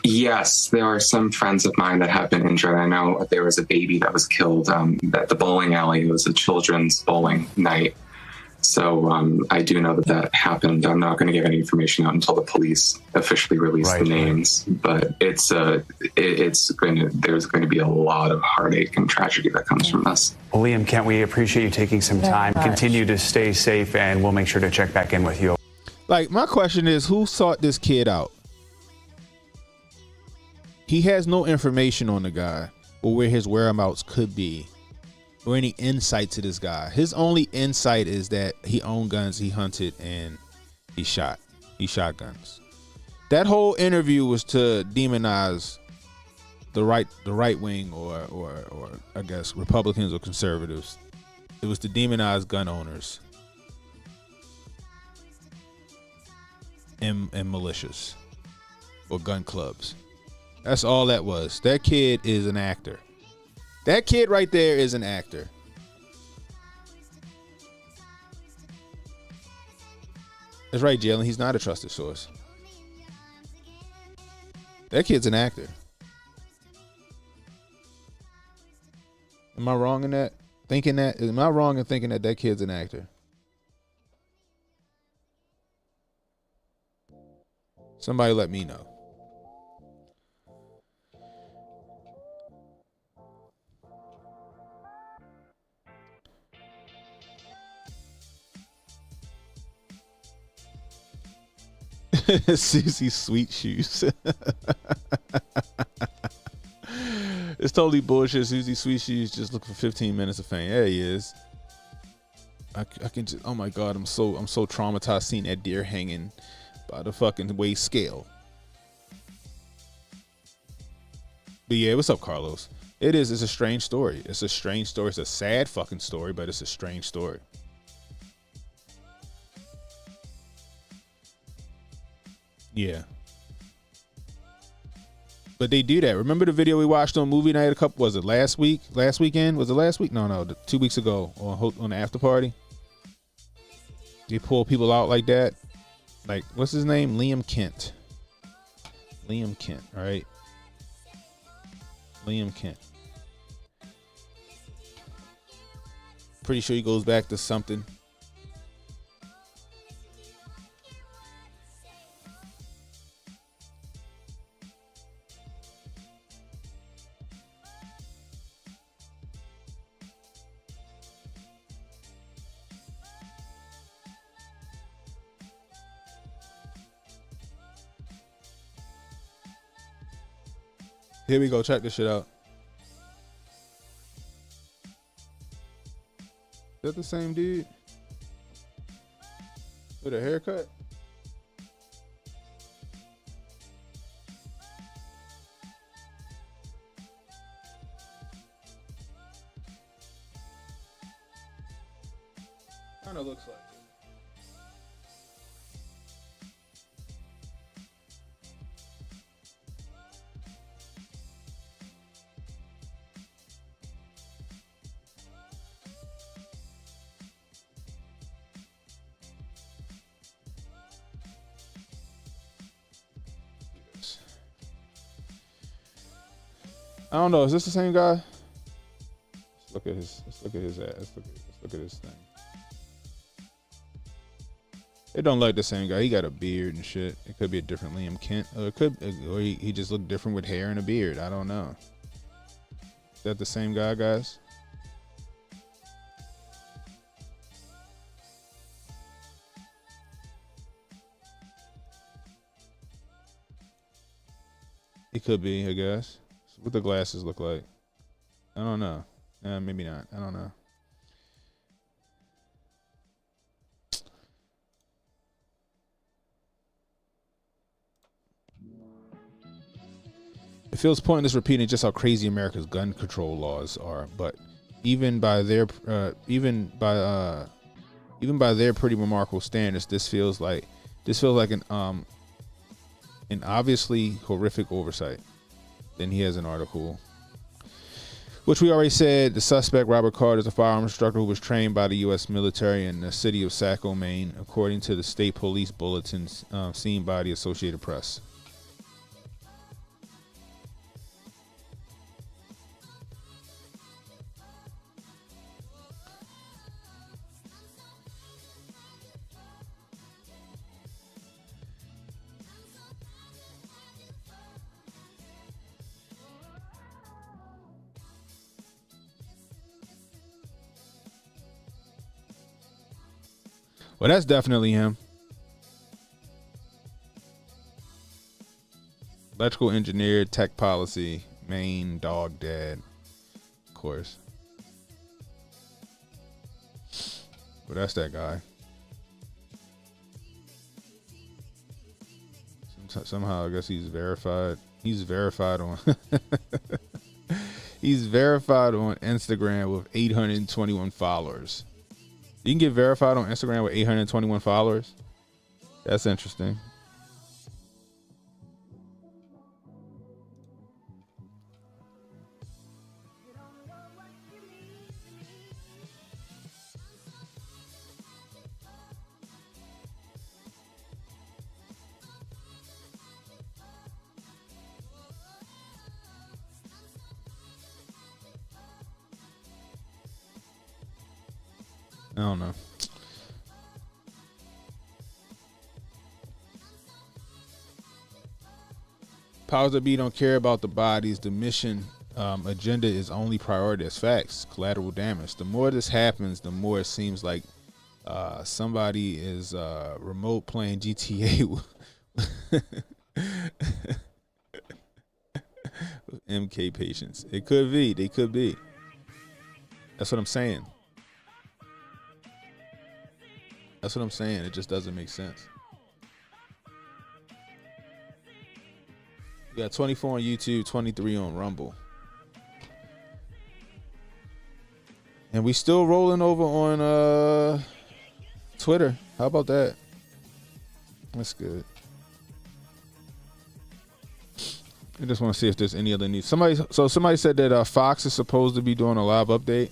Yes, there are some friends of mine that have been injured. I know there was a baby that was killed at the bowling alley. It was a children's bowling night. So I do know that that happened. I'm not going to give any information out until the police officially release the names. But there's going to be a lot of heartache and tragedy that comes from this. Well, Liam, Kent, we appreciate you taking some time. Continue to stay safe, and we'll make sure to check back in with you. Like, my question is, who sought this kid out? He has no information on the guy or where his whereabouts could be or any insight to this guy. His only insight is that he owned guns, he hunted, and he shot. He shot guns. That whole interview was to demonize the right wing or I guess Republicans or conservatives. It was to demonize gun owners and militias or gun clubs. That's all that was. That kid is an actor. That kid right there is an actor. That's right, Jalen. He's not a trusted source. That kid's an actor. Am I wrong in that? Thinking that? Am I wrong in thinking that that kid's an actor? Somebody let me know. Susie Sweet Shoes. It's totally bullshit. Susie Sweet Shoes just looking for 15 minutes of fame. There he is. I can just, oh my god, I'm so traumatized seeing that deer hanging by the fucking waist scale. But yeah, what's up, Carlos? It's a strange story. It's a strange story. It's a sad fucking story, but it's a strange story. Yeah. But they do that. Remember the video we watched on movie night was it last week? Last weekend? Was it last week? No, 2 weeks ago on the after party. They pull people out like that. Like, what's his name? Liam Kent. Liam Kent, right? Liam Kent. Pretty sure he goes back to something. Here we go. Check this shit out. Is that the same dude? With a haircut? Kinda looks like it. I don't know. Is this the same guy? Let's look at his ass. Let's look at his thing. It don't look like the same guy. He got a beard and shit. It could be a different Liam Kent. Or he just looked different with hair and a beard. I don't know. Is that the same guy, guys? He could be, I guess. What the glasses look like? I don't know. Maybe not. I don't know. It feels pointless repeating just how crazy America's gun control laws are, but even by their pretty remarkable standards, this feels like an obviously horrific oversight. Then he has an article, which we already said. The suspect, Robert Card, is a firearms instructor who was trained by the U.S. military in the city of Saco, Maine, according to the state police bulletins seen by the Associated Press. Well, that's definitely him. Electrical engineer, tech policy, Maine, dog dad, of course. But that's that guy. Somehow, I guess he's verified. He's verified on. He's verified on Instagram with 821 followers. You can get verified on Instagram with 821 followers. That's interesting. I don't know. Powers that be don't care about the bodies. The mission agenda is only priority. As facts. Collateral damage. The more this happens, the more it seems like somebody is remote playing GTA with MK patients. It could be. They could be. That's what I'm saying. That's what I'm saying. It just doesn't make sense. We got 24 on YouTube, 23 on Rumble. And we still rolling over on Twitter. How about that? That's good. I just want to see if there's any other news. Somebody said that Fox is supposed to be doing a live update.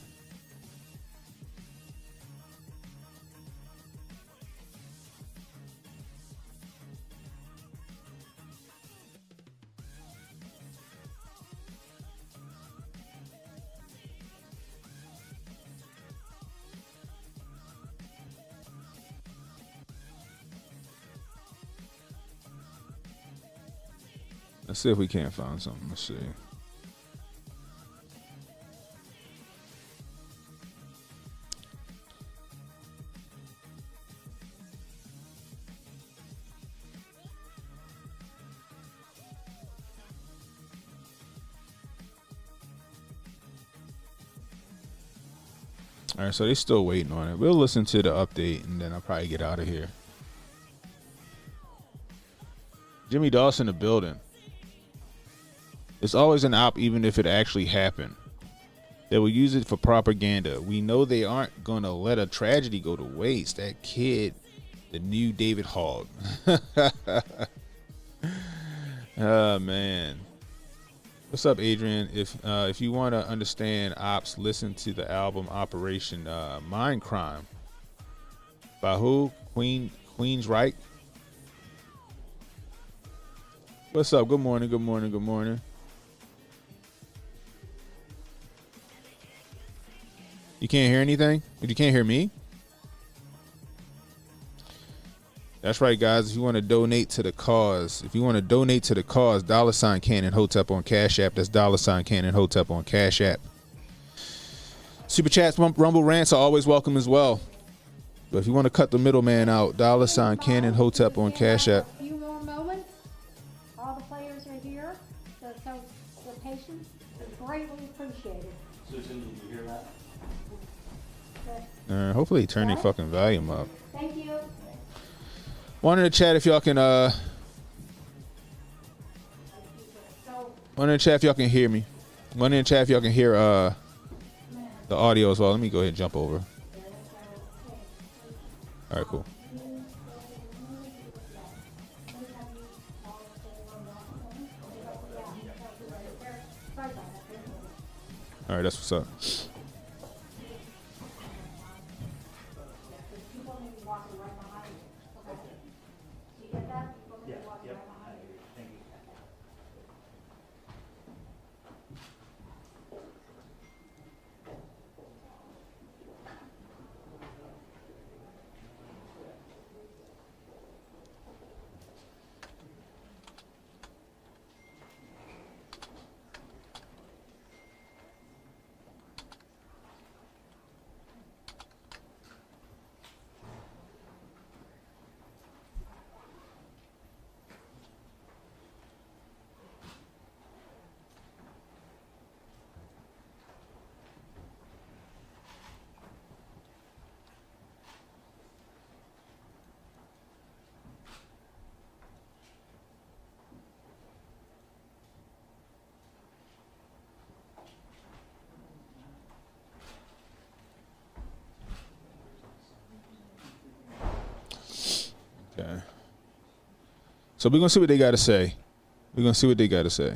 Let's see if we can't find something. Let's see. All right, so they're still waiting on it. We'll listen to the update, and then I'll probably get out of here. Jimmy Dawson, the building. It's always an op, even if it actually happened. They will use it for propaganda. We know they aren't going to let a tragedy go to waste. That kid, the new David Hogg. Oh, man. What's up, Adrian? If you want to understand ops, listen to the album Operation Mind Crime. By who? Queen's Right? What's up? Good morning, good morning, good morning. You can't hear anything? You can't hear me? That's right, guys. If you want to donate to the cause, $, CannonHotep on Cash App. That's $, CannonHotep on Cash App. Super chats, Rumble rants are always welcome as well. But if you want to cut the middleman out, $, CannonHotep on Cash App. A few more moments. All the players are here, so the patience is greatly appreciated. Susan, did you hear that? Hopefully turn your fucking volume up. Thank you. One in the chat if y'all can one in the chat if y'all can hear me. One in the chat if y'all can hear the audio as well. Let me go ahead and jump over. All right, cool. All right, that's what's up. Okay. So we're gonna see what they got to say. We're gonna see what they got to say.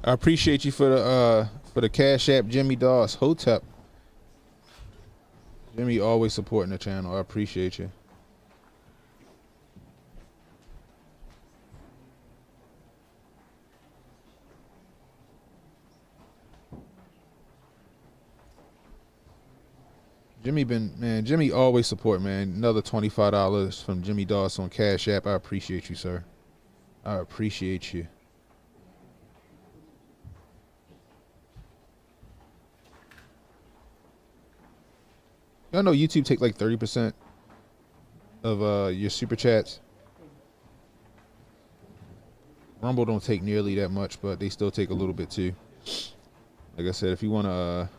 I appreciate you for the Cash App, Jimmy Doss, Hotep. Jimmy always supporting the channel. I appreciate you. Jimmy always support, man. Another $25 from Jimmy Doss on Cash App. I appreciate you, sir. I appreciate you. Y'all know YouTube take like 30% of your super chats. Rumble don't take nearly that much, but they still take a little bit too. Like I said, if you want to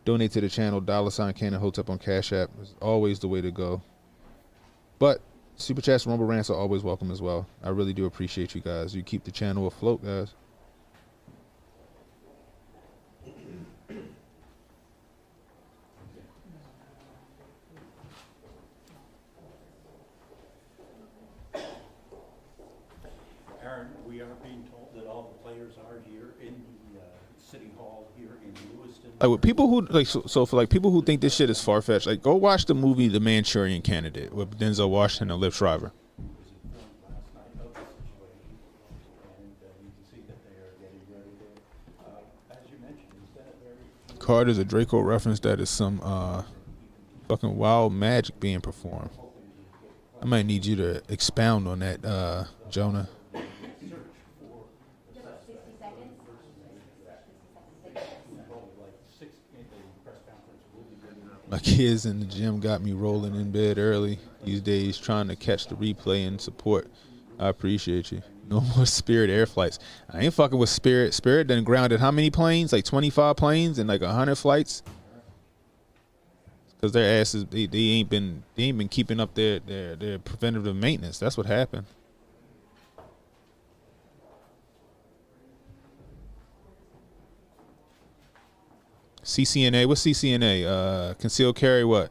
donate to the channel, $ CannonHotep on Cash App is always the way to go. But super chats, Rumble rants are always welcome as well. I really do appreciate you guys. You keep the channel afloat, guys. Aaron, we are being told that all the players are here in the city hall here in Lewiston. Like with people who like so for like people who think this shit is far fetched, like go watch the movie The Manchurian Candidate with Denzel Washington and Liv Shriver. Carter's a Draco reference. That is some fucking wild magic being performed. I might need you to expound on that, Jonah. My kids in the gym got me rolling in bed early these days, trying to catch the replay and support. I appreciate you. No more Spirit Air flights. I ain't fucking with Spirit. Spirit done grounded how many planes? Like 25 planes and like 100 flights. Because their asses, they ain't been keeping up their preventative maintenance. That's what happened. CCNA. What's CCNA? Concealed carry what?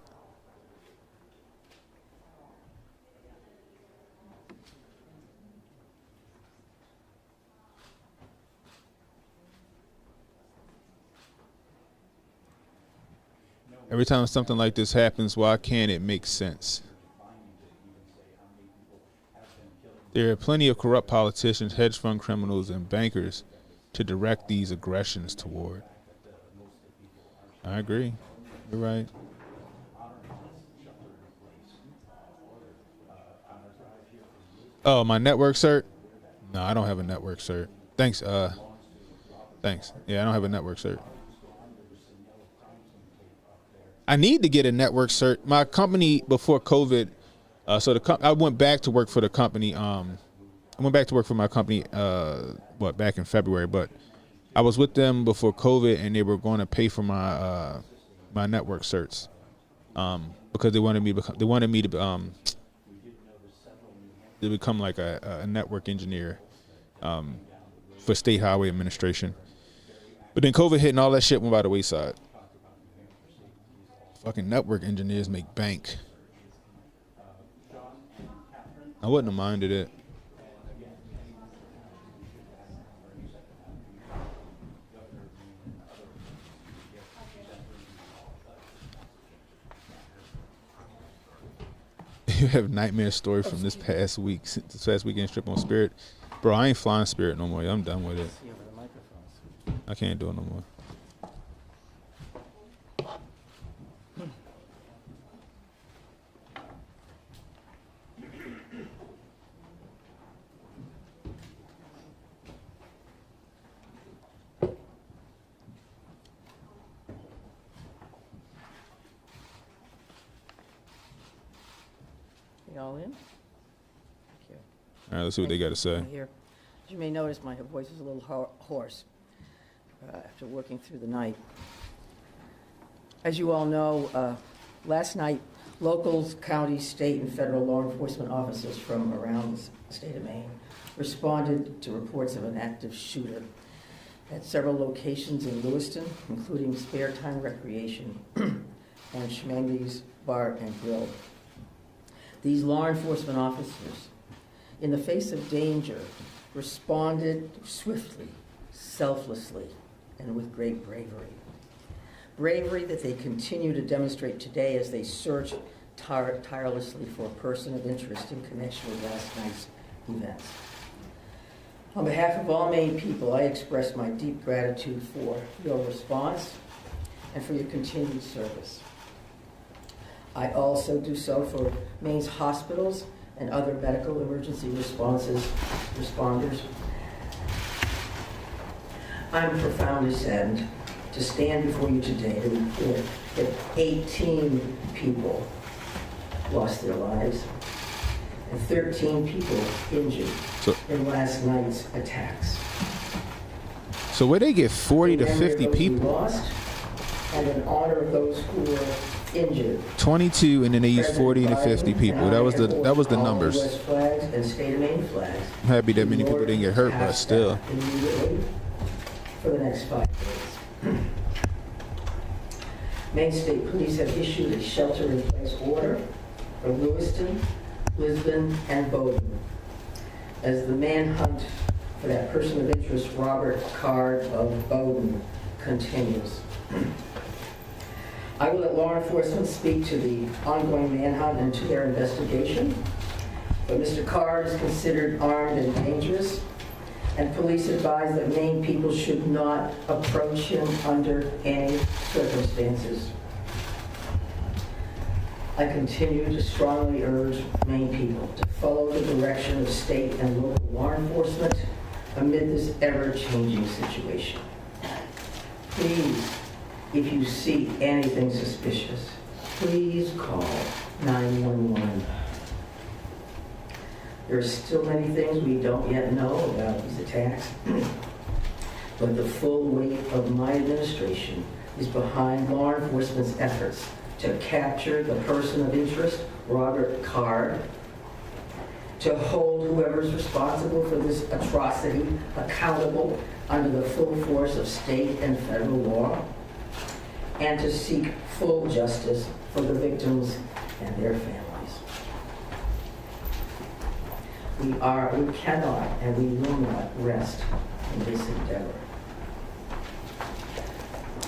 Every time something like this happens, why can't it make sense? There are plenty of corrupt politicians, hedge fund criminals, and bankers to direct these aggressions toward. I agree. You're right. Oh, my network cert? No, I don't have a network cert. Thanks. Thanks. Yeah, I don't have a network cert. I need to get a network cert. My company before COVID, I went back to work for the company. I went back to work for my company, back in February. But I was with them before COVID, and they were going to pay for my my network certs, because they wanted me to become like a network engineer for State Highway Administration. But then COVID hit, and all that shit went by the wayside. Fucking network engineers make bank. I wouldn't have minded it. You have nightmare story from this past weekend trip on Spirit. Bro, I ain't flying Spirit no more. I'm done with it. I can't do it no more. Y'all in? All right, let's see what they got to say. Here. As you may notice, my voice is a little hoarse after working through the night. As you all know, last night, local, county, state, and federal law enforcement officers from around the state of Maine responded to reports of an active shooter at several locations in Lewiston, including Spare Time Recreation and Schmangy's Bar and Grill. These law enforcement officers, in the face of danger, responded swiftly, selflessly, and with great bravery. Bravery that they continue to demonstrate today as they search tirelessly for a person of interest in connection with last night's events. On behalf of all Maine people, I express my deep gratitude for your response and for your continued service. I also do so for Maine's hospitals and other medical emergency responders. I'm profoundly saddened to stand before you today to report that 18 people lost their lives and 13 people injured in last night's attacks. So where they get 40 to 50 people? Lost, and in honor of those who were injured. 22, and then they use 40 to 50 people. That was the numbers. U.S. flags and state of Maine flags. I'm happy that many people didn't get hurt, but still. Immediately for the next 5 days. Maine State Police have issued a shelter-in-place order for Lewiston, Lisbon, and Bowdoin as the manhunt for that person of interest, Robert Card of Bowdoin, continues. I will let law enforcement speak to the ongoing manhunt and to their investigation, but Mr. Card is considered armed and dangerous, and police advise that Maine people should not approach him under any circumstances. I continue to strongly urge Maine people to follow the direction of state and local law enforcement amid this ever-changing situation. Please, if you see anything suspicious, please call 911. There are still many things we don't yet know about these attacks, but the full weight of my administration is behind law enforcement's efforts to capture the person of interest, Robert Card, to hold whoever's responsible for this atrocity accountable under the full force of state and federal law, and to seek full justice for the victims and their families. We cannot and we will not rest in this endeavor.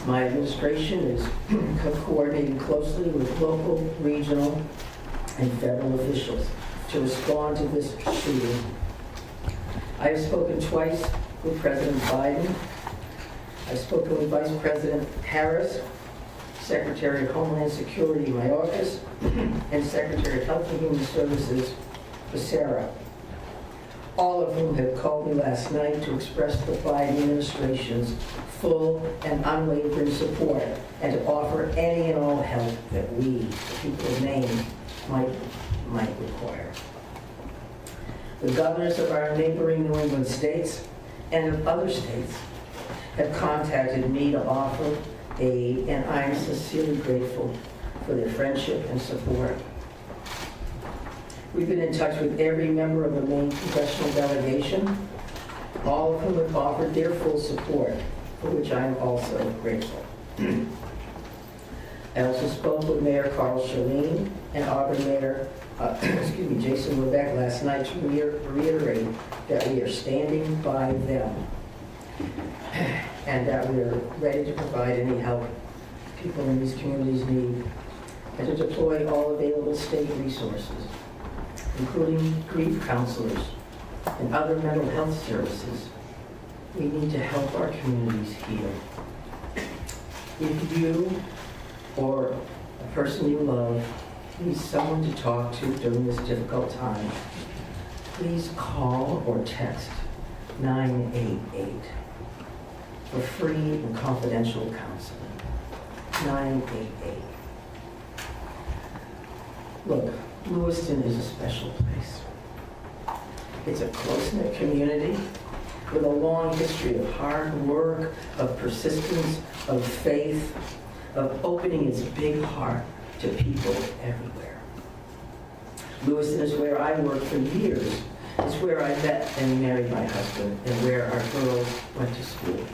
My administration is coordinating closely with local, regional, and federal officials to respond to this shooting. I have spoken twice with President Biden. I've spoken with Vice President Harris, Secretary of Homeland Security in my office, and Secretary of Health and Human Services, Becerra, all of whom have called me last night to express the Biden administration's full and unwavering support and to offer any and all help that we, the people of Maine, might require. The governors of our neighboring New England states and of other states have contacted me to offer aid, and I'm sincerely grateful for their friendship and support. We've been in touch with every member of the Maine congressional delegation, all of whom have offered their full support, for which I am also grateful. I also spoke with Mayor Carl Chalene and Auburn Mayor Jason Lebec last night to reiterate that we are standing by them and that we are ready to provide any help people in these communities need, and to deploy all available state resources, including grief counselors and other mental health services. We need to help our communities heal. If you or a person you love needs someone to talk to during this difficult time, please call or text 988 for free and confidential counseling. 988. Look, Lewiston is a special place. It's a close-knit community with a long history of hard work, of persistence, of faith, of opening its big heart to people everywhere. Lewiston is where I worked for years. It's where I met and married my husband and where our girls went to school.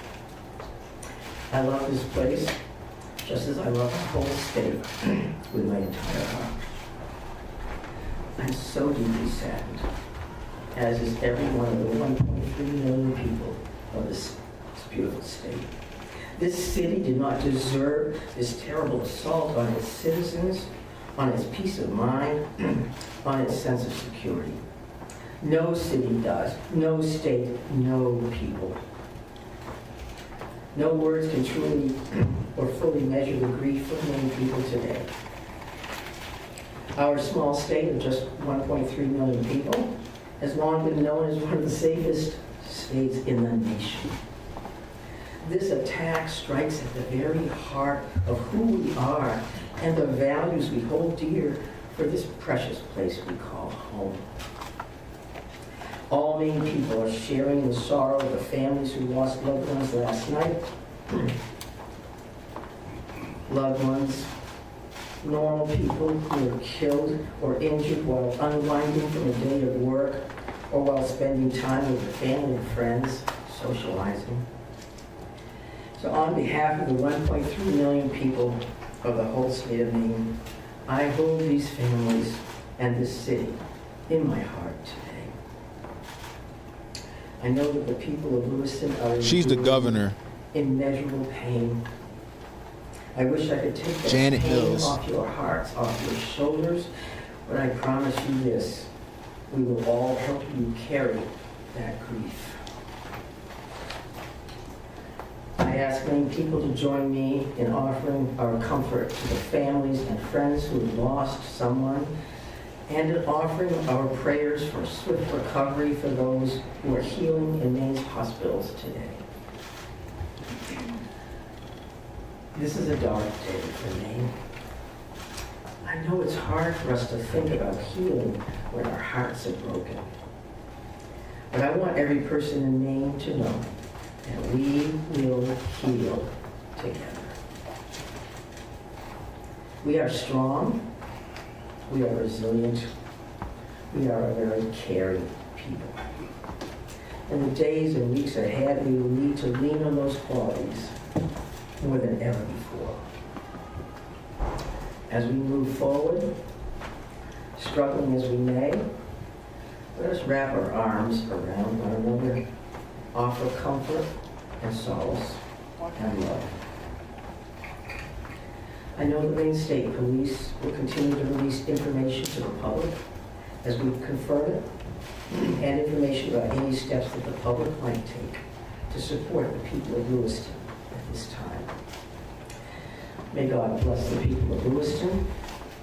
I love this place just as I love the whole state with my entire heart. I'm so deeply saddened, as is every one of the 1.3 million people of this beautiful state. This city did not deserve this terrible assault on its citizens, on its peace of mind, on its sense of security. No city does, no state, no people. No words can truly or fully measure the grief of many people today. Our small state of just 1.3 million people has long been known as one of the safest states in the nation. This attack strikes at the very heart of who we are and the values we hold dear for this precious place we call home. All Maine people are sharing the sorrow of the families who lost loved ones last night. Loved ones, normal people who were killed or injured while unwinding from a day of work or while spending time with their family and friends, socializing. So on behalf of the 1.3 million people of the whole state of Maine, I hold these families and this city in my heart today. I know that the people of Lewiston are She's the governor. Immeasurable pain. I wish I could take that Janet pain Mills. off your hearts, off your shoulders, but I promise you this, we will all help you carry that grief. I ask many people to join me in offering our comfort to the families and friends who have lost someone, and in offering our prayers for swift recovery for those who are healing in Maine's hospitals today. This is a dark day for Maine. I know it's hard for us to think about healing when our hearts are broken. But I want every person in Maine to know that we will heal together. We are strong. We are resilient. We are a very caring people. In the days and weeks ahead, we will need to lean on those qualities more than ever before. As we move forward, struggling as we may, let us wrap our arms around one another, offer comfort and solace and love. I know the Maine State Police will continue to release information to the public as we confirm it, and information about any steps that the public might take to support the people of Lewiston at this time. May God bless the people of Lewiston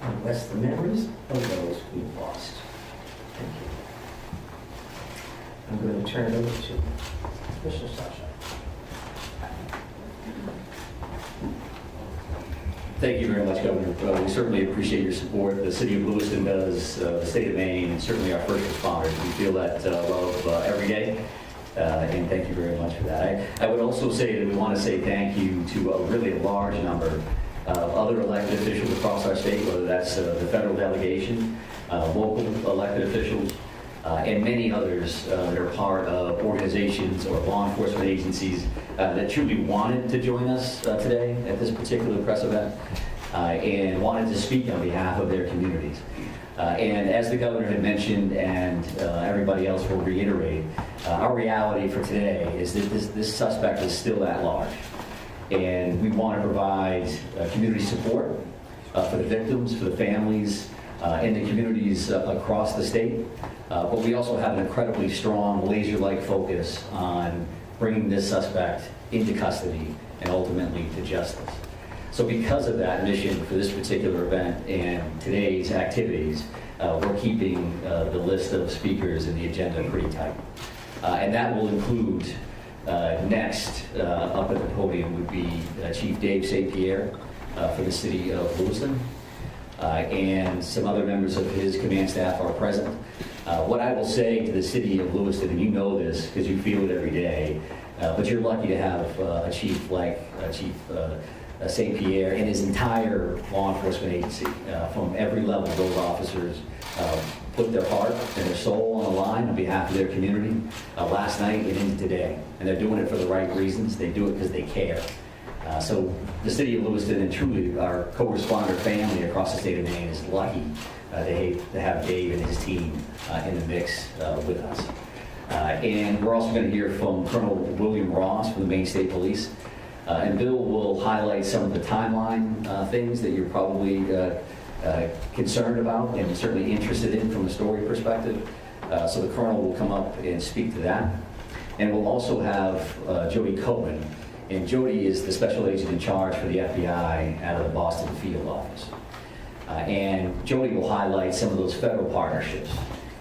and bless the memories of those we've lost. Thank you. I'm going to turn it over to Commissioner Sasha. Thank you very much, Governor. We certainly appreciate your support. The city of Lewiston does, the state of Maine, and certainly our first responders. We feel that love every day, and thank you very much for that. I would also say that we want to say thank you to really a large number of other elected officials across our state, whether that's the federal delegation, local elected officials, and many others that are part of organizations or law enforcement agencies that truly wanted to join us today at this particular press event and wanted to speak on behalf of their communities. And as the governor had mentioned, and everybody else will reiterate, our reality for today is that this suspect is still at large. And we want to provide community support for the victims, for the families, and the communities across the state. But we also have an incredibly strong laser-like focus on bringing this suspect into custody and ultimately to justice. So because of that mission for this particular event and today's activities, we're keeping the list of speakers in the agenda pretty tight. And that will include next up at the podium would be Chief Dave St. Pierre for the city of Lewiston. and some other members of his command staff are present. What I will say to the city of Lewiston, and you know this because you feel it every day, but you're lucky to have a chief like Chief St. Pierre and his entire law enforcement agency. From every level, those officers put their heart and their soul on the line on behalf of their community last night and into today. And they're doing it for the right reasons. They do it because they care. So the city of Lewiston and truly our co-responder family across the state of Maine is lucky to have Dave and his team in the mix with us. And we're also going to hear from Colonel William Ross from the Maine State Police. And Bill will highlight some of the timeline things that you're probably concerned about and certainly interested in from a story perspective. So the Colonel will come up and speak to that. And we'll also have Jody Cohen. And Jody is the special agent in charge for the FBI out of the Boston field office. And Jody will highlight some of those federal partnerships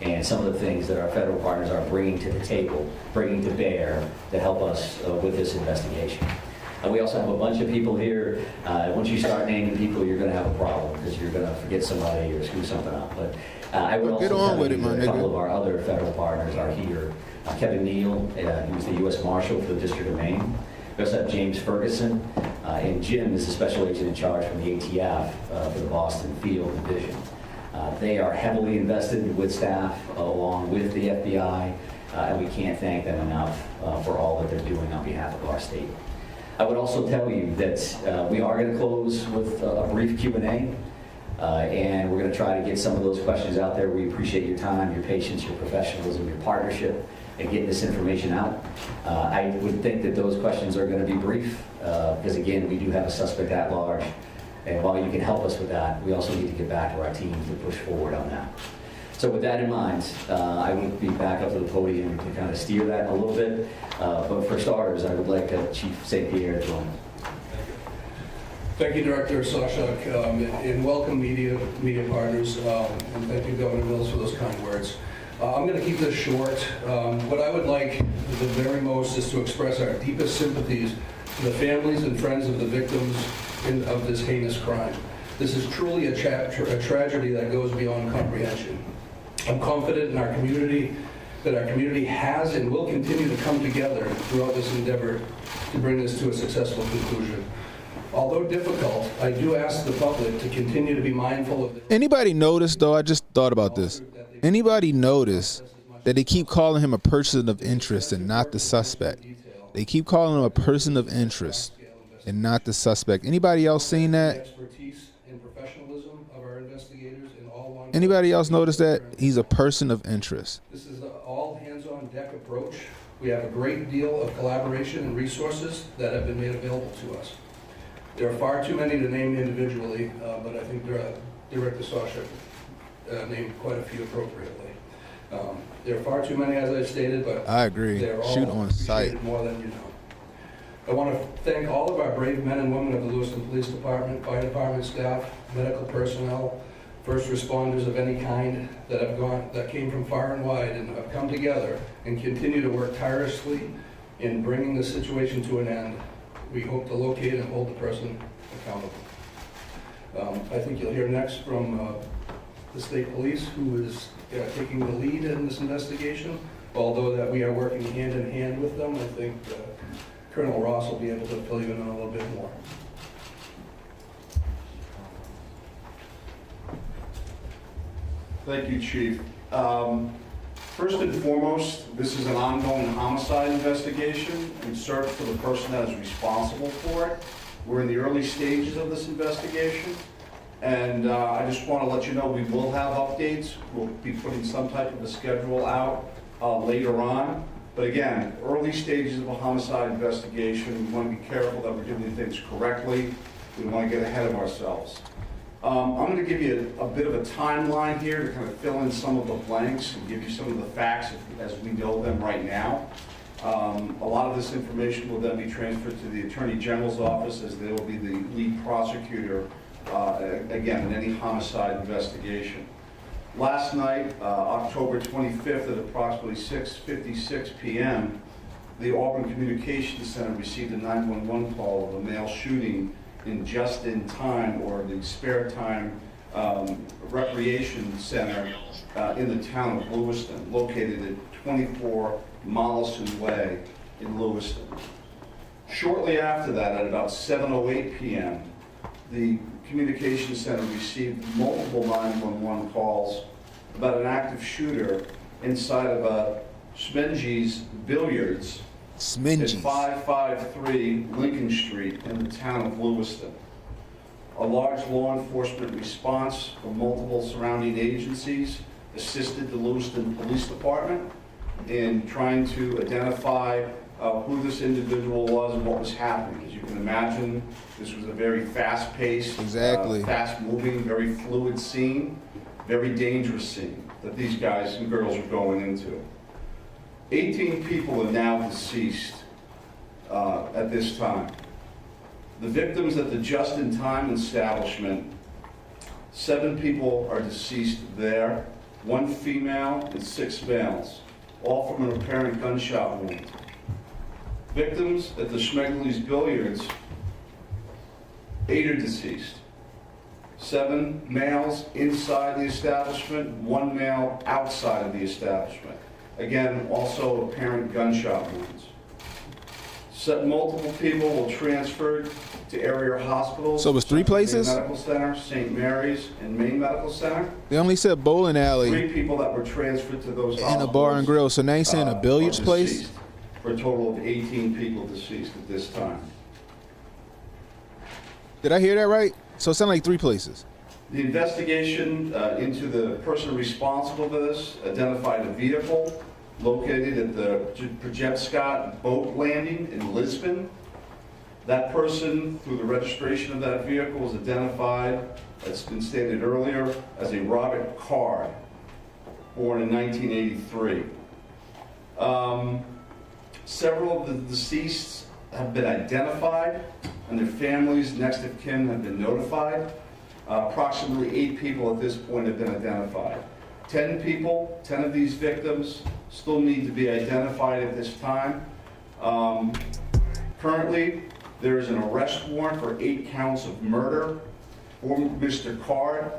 and some of the things that our federal partners are bringing to the table, bringing to bear to help us with this investigation. We also have a bunch of people here. Once you start naming people, you're going to have a problem because you're going to forget somebody or screw something up. But I would also tell you that a couple of our other federal partners are here. Kevin Neal, he was the U.S. Marshal for the District of Maine. We also have James Ferguson, and Jim is the special agent in charge from the ATF for the Boston Field Division. They are heavily invested with staff along with the FBI, and we can't thank them enough for all that they're doing on behalf of our state. I would also tell you that we are going to close with a brief Q&A, and we're going to try to get some of those questions out there. We appreciate your time, your patience, your professionalism, your partnership in getting this information out. I would think that those questions are going to be brief, because again, we do have a suspect at large, and while you can help us with that, we also need to get back to our teams to push forward on that. So with that in mind, I would be back up to the podium to kind of steer that a little bit. But for starters, I would like Chief St. Pierre to join. Thank you, Director Sawchuk, and welcome media partners, and thank you, Governor Mills, for those kind words. I'm going to keep this short. What I would like the very most is to express our deepest sympathies to the families and friends of the victims of this heinous crime. This is truly a tragedy that goes beyond comprehension. I'm confident in our community, that our community has and will continue to come together throughout this endeavor to bring this to a successful conclusion. Although difficult, I do ask the public to continue to be mindful of the... Anybody notice, though, I just thought about this. Anybody notice that they keep calling him a person of interest and not the suspect? They keep calling him a person of interest and not the suspect. Anybody else seen that? Anybody else notice that? He's a person of interest. This is an all hands-on-deck approach. We have a great deal of collaboration and resources that have been made available to us. There are far too many to name individually, but I think Director Sawchuk named quite a few appropriately. There are far too many, as I stated, but I agree. They're all shoot on sight. More than you know. I want to thank all of our brave men and women of the Lewiston Police Department, Fire Department staff, medical personnel, first responders of any kind that came from far and wide and have come together and continue to work tirelessly in bringing the situation to an end. We hope to locate and hold the person accountable. I think you'll hear next from the state police, who is taking the lead in this investigation. Although that we are working hand in hand with them, I think Colonel Ross will be able to fill you in a little bit more. Thank you, Chief. First and foremost, this is an ongoing homicide investigation in search for the person that is responsible for it. We're in the early stages of this investigation, and I just want to let you know we will have updates. We'll be putting some type of a schedule out later on. But again, early stages of a homicide investigation, we want to be careful that we're doing things correctly. We don't want to get ahead of ourselves. I'm going to give you a bit of a timeline here to kind of fill in some of the blanks and give you some of the facts as we know them right now. A lot of this information will then be transferred to the Attorney General's office, as they will be the lead prosecutor, again, in any homicide investigation. Last night, October 25th at approximately 6:56 p.m., the Auburn Communications Center received a 911 call of a male shooting in just-in-time, or the spare time, recreation center in the town of Lewiston, located at 24 Mollison Way in Lewiston. Shortly after that, at about 7:08 p.m., the communications center received multiple 911 calls about an active shooter inside of a Smenji's Billiards at 553 Lincoln Street in the town of Lewiston. A large law enforcement response from multiple surrounding agencies assisted the Lewiston Police Department in trying to identify who this individual was and what was happening. As you can imagine, this was a very fast-paced, fast-moving, very fluid scene, very dangerous scene that these guys and girls are going into. 18 people are now deceased at this time. The victims at the just-in-time establishment, 7 people are deceased there, 1 female and 6 males, all from an apparent gunshot wound. Victims at the Schmegli's Billiards, 8 are deceased. 7 males inside the establishment, 1 male outside of the establishment. Again, also apparent gunshot wounds. Multiple people were transferred to area hospitals. So it was 3 places? Maine Medical Center, St. Mary's, and Maine Medical Center. They only said bowling alley. 3 people that were transferred to those hospitals. And a bar and grill. So now you saying a billiards place? For a total of 18 people deceased at this time. Did I hear that right? So it sounded like 3 places. The investigation into the person responsible for this identified a vehicle located at the Project boat landing in Lisbon. That person, through the registration of that vehicle, was identified, as been stated earlier, as a Robert Card, born in 1983. Several of the deceased have been identified, and their families, next of kin, have been notified. Approximately 8 people at this point have been identified. 10 people, 10 of these victims, still need to be identified at this time. Currently, there is an arrest warrant for 8 counts of murder for Mr. Card.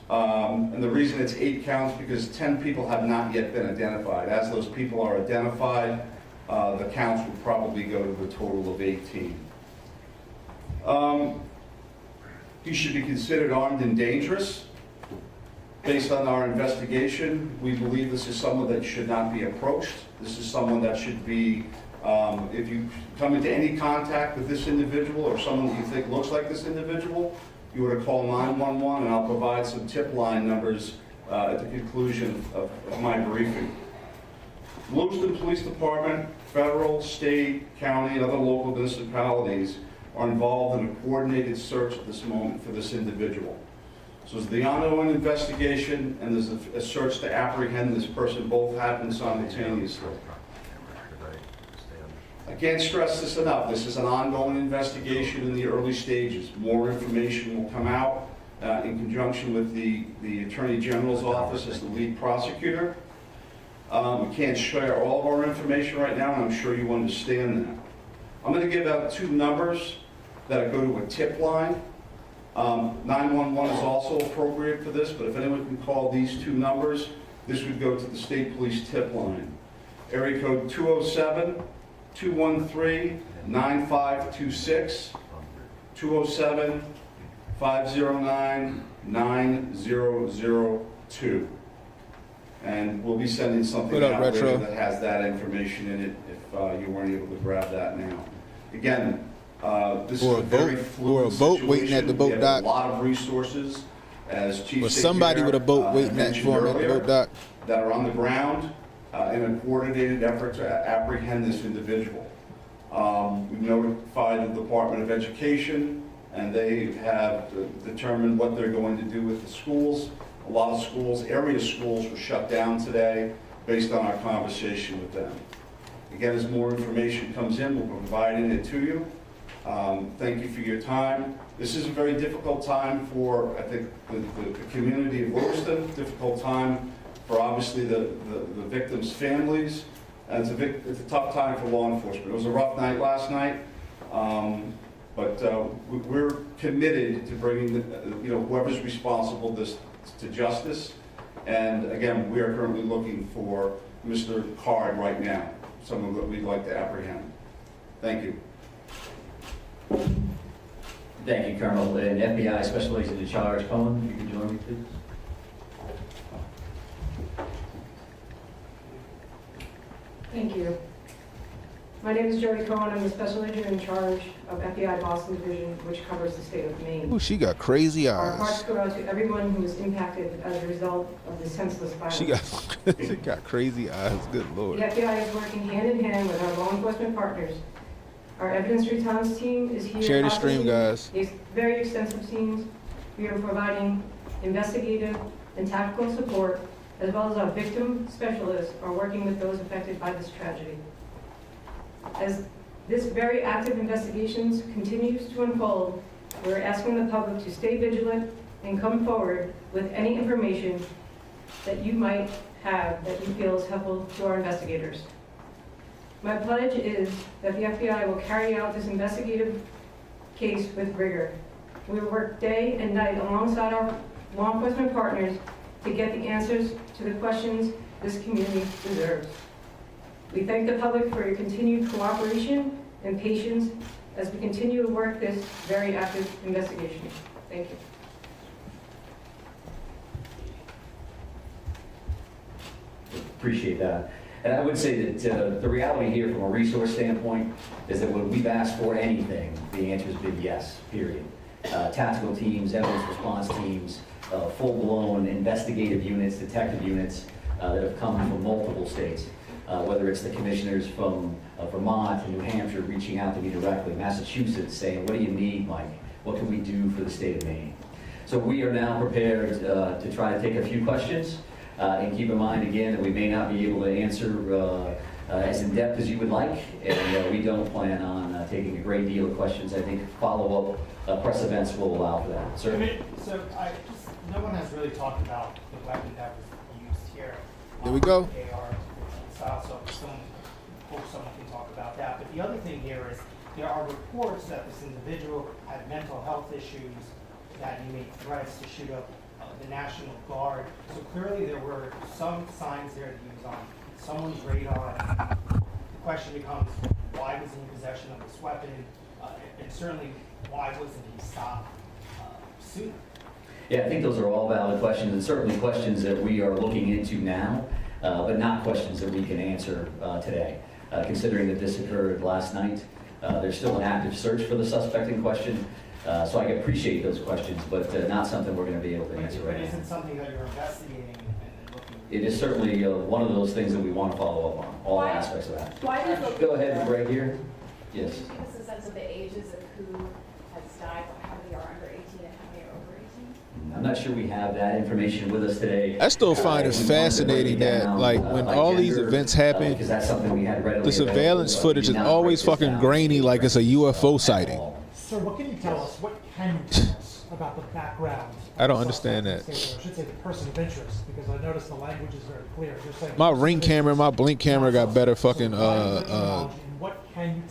And the reason it's 8 counts because 10 people have not yet been identified. As those people are identified, the counts will probably go to the total of 18. He should be considered armed and dangerous. Based on our investigation, we believe this is someone that should not be approached. This is someone that should be, if you come into any contact with this individual or someone that you think looks like this individual, you were to call 911, and I'll provide some tip line numbers at the conclusion of my briefing. Lewiston Police Department, federal, state, county, and other local municipalities are involved in a coordinated search at this moment for this individual. So there's the ongoing investigation and there's a search to apprehend this person. Both happen simultaneously. I can't stress this enough. This is an ongoing investigation in the early stages. More information will come out in conjunction with the Attorney General's office as the lead prosecutor. We can't share all of our information right now, and I'm sure you understand that. I'm going to give out 2 numbers that go to a tip line. 911 is also appropriate for this, but if anyone can call these 2 numbers, this would go to the state police tip line. Area code 207-213-9526, 207-509-9002. And we'll be sending something out later that has that information in it if you weren't able to grab that now. Again, this is a very fluid situation. Waiting at the boat dock. A lot of resources, as Chief somebody with a boat waiting at the boat dock, that are on the ground in a coordinated effort to apprehend this individual. We've notified the Department of Education, and they have determined what they're going to do with the schools. A lot of schools, area schools, were shut down today based on our conversation with them. Again, as more information comes in, we'll be providing it to you. Thank you for your time. This is a very difficult time for, I think, the community of Lewiston, difficult time for obviously the victims' families, and it's a tough time for law enforcement. It was a rough night last night. But we're committed to bringing whoever's responsible this to justice. And again, we are currently looking for Mr. Card right now, someone that we'd like to apprehend. Thank you. Thank you, Colonel. And FBI Special Agent in Charge, Cohen, if you could join me, please. Thank you. My name is Jody Cohen. I'm the Special Agent in Charge of FBI Boston Division, which covers the state of Maine. Ooh, she got crazy Our hearts eyes. go out to everyone who was impacted as a result of the senseless violence. She got crazy eyes. Good Lord. The FBI is working hand in hand with our law enforcement partners. Our evidence response team is here. Share the stream, guys. Very extensive teams. We are providing investigative and tactical support, as well as our victim specialists are working with those affected by this tragedy. As this very active investigations continues to unfold, we're asking the public to stay vigilant and come forward with any information that you might have that you feel is helpful to our investigators. My pledge is that the FBI will carry out this investigative case with rigor. We will work day and night alongside our law enforcement partners to get the answers to the questions this community deserves. We thank the public for your continued cooperation and patience as we continue to work this very active investigation. Thank you. Appreciate that. And I would say that the reality here from a resource standpoint is that when we've asked for anything, the answer has been yes, period. Tactical teams, evidence response teams, full-blown investigative units, detective units that have come from multiple states, whether it's the commissioners from Vermont and New Hampshire reaching out to me directly, Massachusetts saying, what do you need, Mike? What can we do for the state of Maine? So we are now prepared to try to take a few questions. And keep in mind, again, that we may not be able to answer as in-depth as you would like, and we don't plan on taking a great deal of questions. I think follow-up press events will allow for that. Sir? No one has really talked about the weapon that was used here. Here we go. AR style, so hope someone can talk about that. But the other thing here is there are reports that this individual had mental health issues, that he made threats to shoot up the National Guard. So clearly there were some signs there that he was on someone's radar. The question becomes, why was he in possession of this weapon? And certainly, why wasn't he stopped sooner? Yeah, I think those are all valid questions, and certainly questions that we are looking into now, but not questions that we can answer today. Considering that this occurred last night, there's still an active search for the suspect in question. So I appreciate those questions, but not something we're going to be able to answer right now. But isn't something that you're investigating and looking at? It is certainly one of those things that we want to follow up on, all aspects of that. Why does Go ahead, right here. Yes. Can you give us a sense of the ages of who has died, how many are under 18 and how many are over 18? I'm not sure we have that information with us today. I still find it fascinating that, like, when all these events happen, the surveillance footage is always fucking grainy, like it's a UFO sighting. Sir, what can you tell us? What can you tell us about the background? I don't understand that. I should say the person of interest, because I noticed the language is very clear. You're saying My Ring camera, my Blink camera got better fucking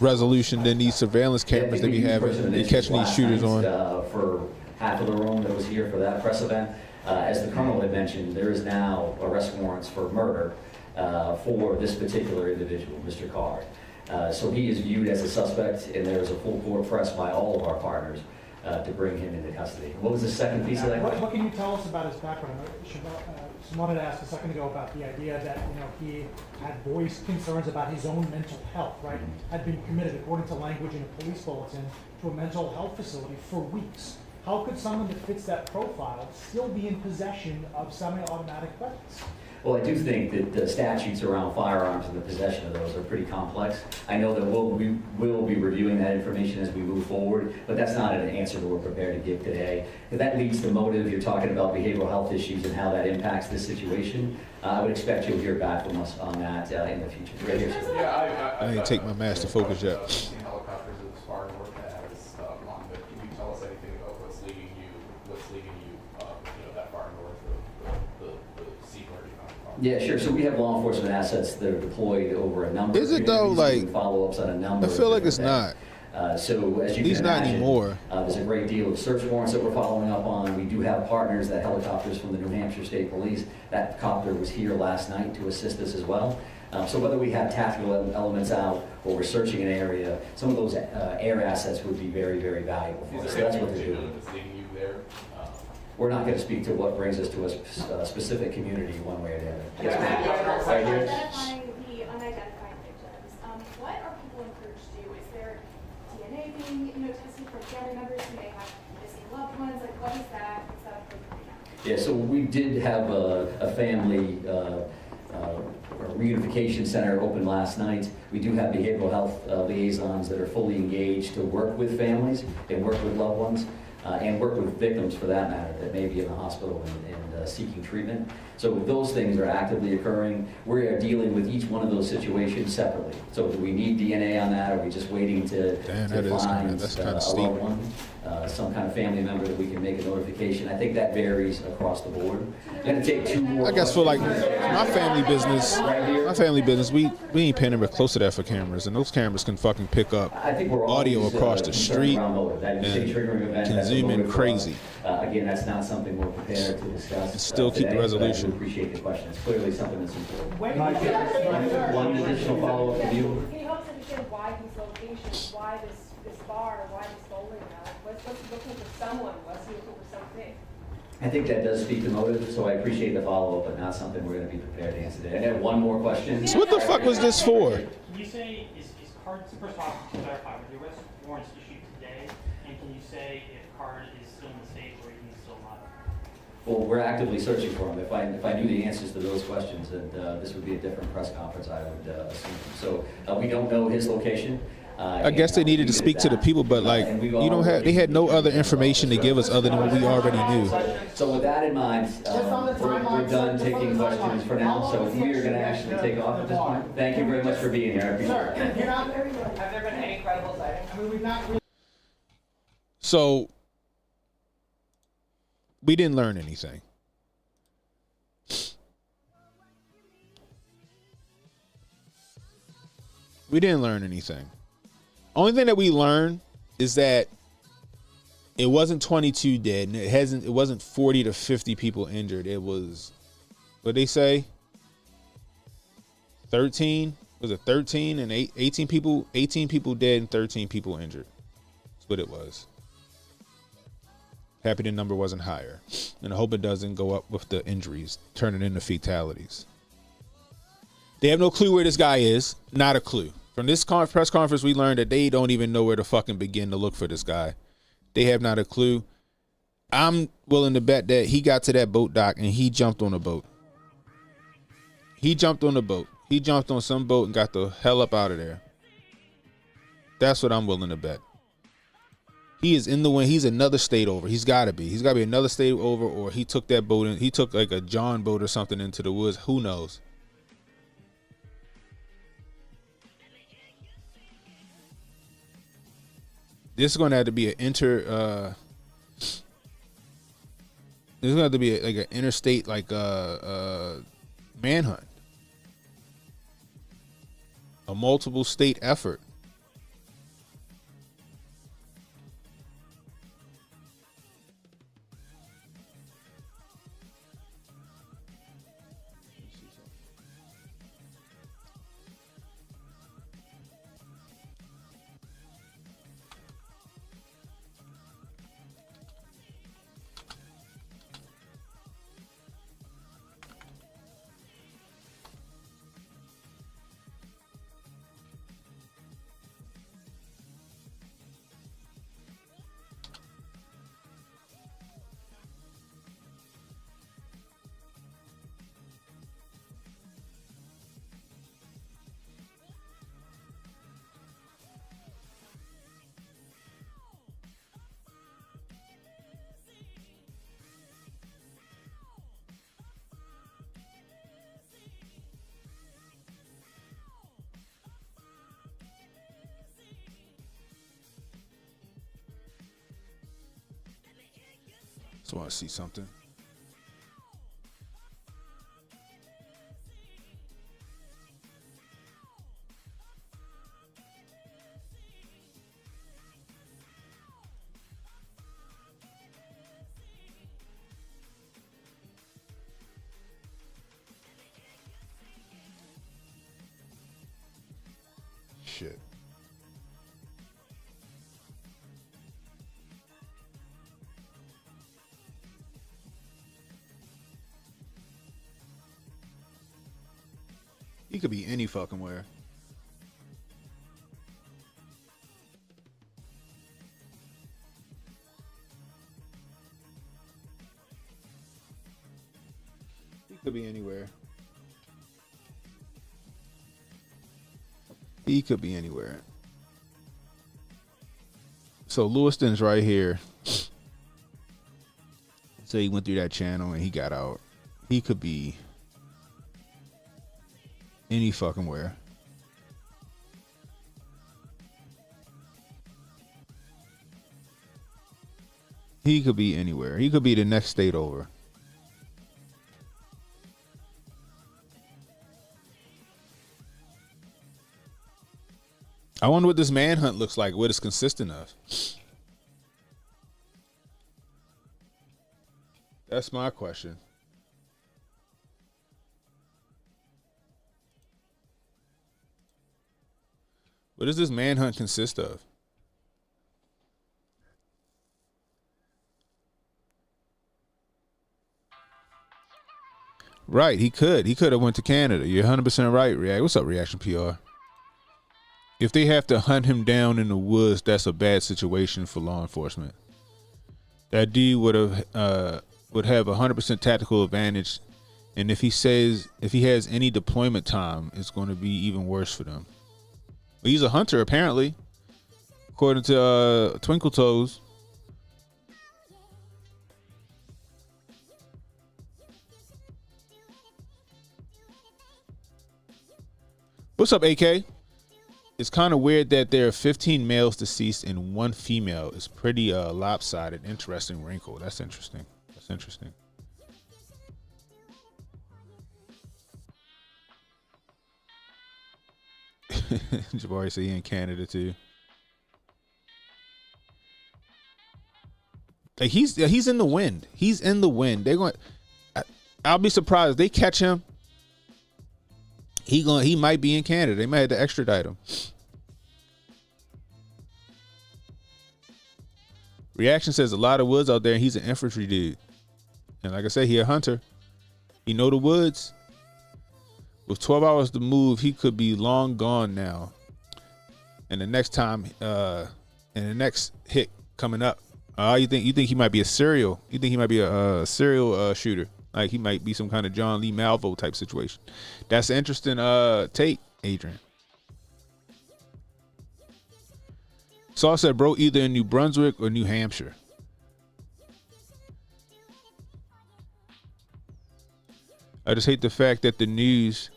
resolution than these surveillance cameras they be having. They catching these shooters on. For half of the room that was here for that press event, as the Colonel had mentioned, there is now arrest warrants for murder for this particular individual, Mr. Card. So he is viewed as a suspect, and there is a full court press by all of our partners to bring him into custody. What was the second piece of that question? What can you tell us about his background? Someone had asked a second ago about the idea that he had voiced concerns about his own mental health, right? Had been committed, according to language in a police bulletin, to a mental health facility for weeks. How could someone that fits that profile still be in possession of semi-automatic weapons? Well, I do think that the statutes around firearms and the possession of those are pretty complex. I know that we will be reviewing that information as we move forward, but that's not an answer that we're prepared to give today. If that leads to motive, you're talking about behavioral health issues and how that impacts this situation, I would expect you'll hear back from us on that in the future. Right here, sir. Yeah, I didn't take my master focus yet. Helicopters as far as work as long, but can you tell us anything about what's leading you that far north of the seaport? Yeah, sure. So we have law enforcement assets that are deployed over a number. Is it though? Like, follow-ups on a number. I feel like it's not. So as you At least can not imagine, anymore. there's a great deal of search warrants that we're following up on. We do have partners, that helicopters from the New Hampshire State Police. That copter was here last night to assist us as well. So whether we have tactical elements out or we're searching an area, some of those air assets would be very, very valuable for us. So that's what they're doing. That's leading you there. We're not going to speak to what brings us to a specific community one way or the other. Yes, ma'am. Right here. Identifying the unidentified victims, what are people encouraged to do? Is there DNA being tested for family members who may have missing loved ones? Like, what is that? What's that approach right now? Yeah, so we did have a family reunification center open last night. We do have behavioral health liaisons that are fully engaged to work with families and work with loved ones. And work with victims, for that matter, that may be in the hospital and seeking treatment. So those things are actively occurring. We are dealing with each one of those situations separately. So do we need DNA on that? Are we just waiting to find a loved one, some kind of family member that we can make a notification? I think that varies across the board. I'm going to take two more. I guess for like my family business, we ain't paying anywhere close to that for cameras, and those cameras can fucking pick up audio across the street and can zoom in crazy. Again, that's not something we're prepared to discuss. And still keep the resolution. I appreciate the question. It's clearly something that's important. One additional follow-up from you. Can you help us understand why these locations, why this bar, why this bowling alley? What's looking for someone? What's he looking for something? I think that does speak to motive, so I appreciate the follow-up, but not something we're going to be prepared to answer today. I have one more question. So what the fuck was this for? Can you say, is Card, first off, to clarify, were the arrest warrants issued today? And can you say if Card is still in the state or he's still not? Well, we're actively searching for him. If I knew the answers to those questions, then this would be a different press conference, I would assume. So we don't know his location. I guess they needed to speak to the people, but like they had no other information to give us other than what we already knew. So with that in mind, we're done taking questions for now. So we are going to actually take off at this point. Thank you very much for being here. I appreciate it. Have there been any credible sightings? I mean, we've not really. So we didn't learn anything. We didn't learn anything. Only thing that we learned is that it wasn't 22 dead, and it wasn't 40 to 50 people injured. It was, what they say, 13. Was it 13 and 18 people? 18 people dead and 13 people injured. That's what it was. Happy the number wasn't higher, and I hope it doesn't go up with the injuries, turning into fatalities. They have no clue where this guy is. Not a clue. From this press conference, we learned that they don't even know where to fucking begin to look for this guy. They have not a clue. I'm willing to bet that he got to that boat dock and he jumped on a boat. He jumped on a boat. He jumped on some boat and got the hell up out of there. That's what I'm willing to bet. He is in the wind. He's another state over. He's got to be. He's got to be another state over, or he took that boat in. He took like a John boat or something into the woods. Who knows? This is going to have to be an this is going to have to be like an interstate manhunt, a multiple state effort. Just want to see something. shit. He could be any fucking where. He could be anywhere. He could be anywhere. So Lewiston's right here. So he went through that channel and he got out. He could be any fucking where. He could be anywhere. He could be the next state over. I wonder what this manhunt looks like, what it's consistent of. That's my question. What does this manhunt consist of? Right, he could. He could have went to Canada. You're 100% right, React. What's up, Reaction PR? If they have to hunt him down in the woods, that's a bad situation for law enforcement. That dude would have 100% tactical advantage, and if he has any deployment time, it's going to be even worse for them. But he's a hunter, apparently, according to Twinkle Toes. What's up, AK? It's kind of weird that there are 15 males deceased and 1 female. It's pretty lopsided. Interesting wrinkle. That's interesting. That's interesting. Jabari said he in Canada too. Like he's in the wind. He's in the wind. They're going. I'll be surprised if they catch him. He might be in Canada. They might have to extradite him. Reaction says a lot of woods out there, and he's an infantry dude. And like I said, he a hunter. He know the woods. With 12 hours to move, he could be long gone now. And the next time, and the next hit coming up, you think he might be a serial? You think he might be a serial shooter? Like he might be some kind of John Lee Malvo type situation. That's an interesting take, Adrian. Saul said, bro, either in New Brunswick or New Hampshire. I just hate the fact that the news,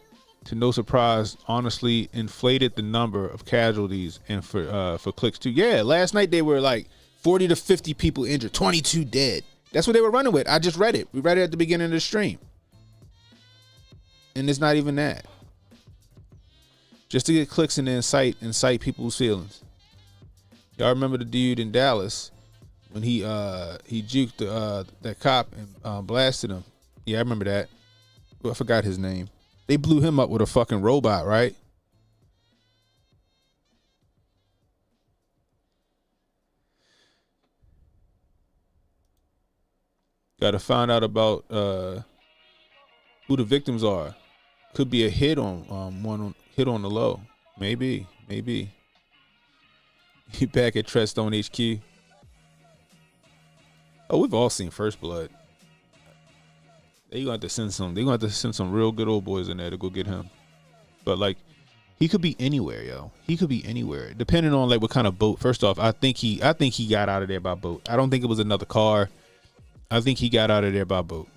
to no surprise, honestly inflated the number of casualties and for clicks too. Yeah, last night they were like 40 to 50 people injured, 22 dead. That's what they were running with. I just read it. We read it at the beginning of the stream. And it's not even that. Just to get clicks and incite people's feelings. Y'all remember the dude in Dallas when he juked that cop and blasted him? Yeah, I remember that. Well, I forgot his name. They blew him up with a fucking robot, right? Got to find out about who the victims are. Could be a hit on hit on the low. Maybe. He back at Treadstone HQ. Oh, we've all seen First Blood. They're gonna have to send some real good old boys in there to go get him. But like, he could be anywhere, yo. He could be anywhere, depending on like what kind of boat. First off, I think he got out of there by boat. I don't think it was another car. I think he got out of there by boat.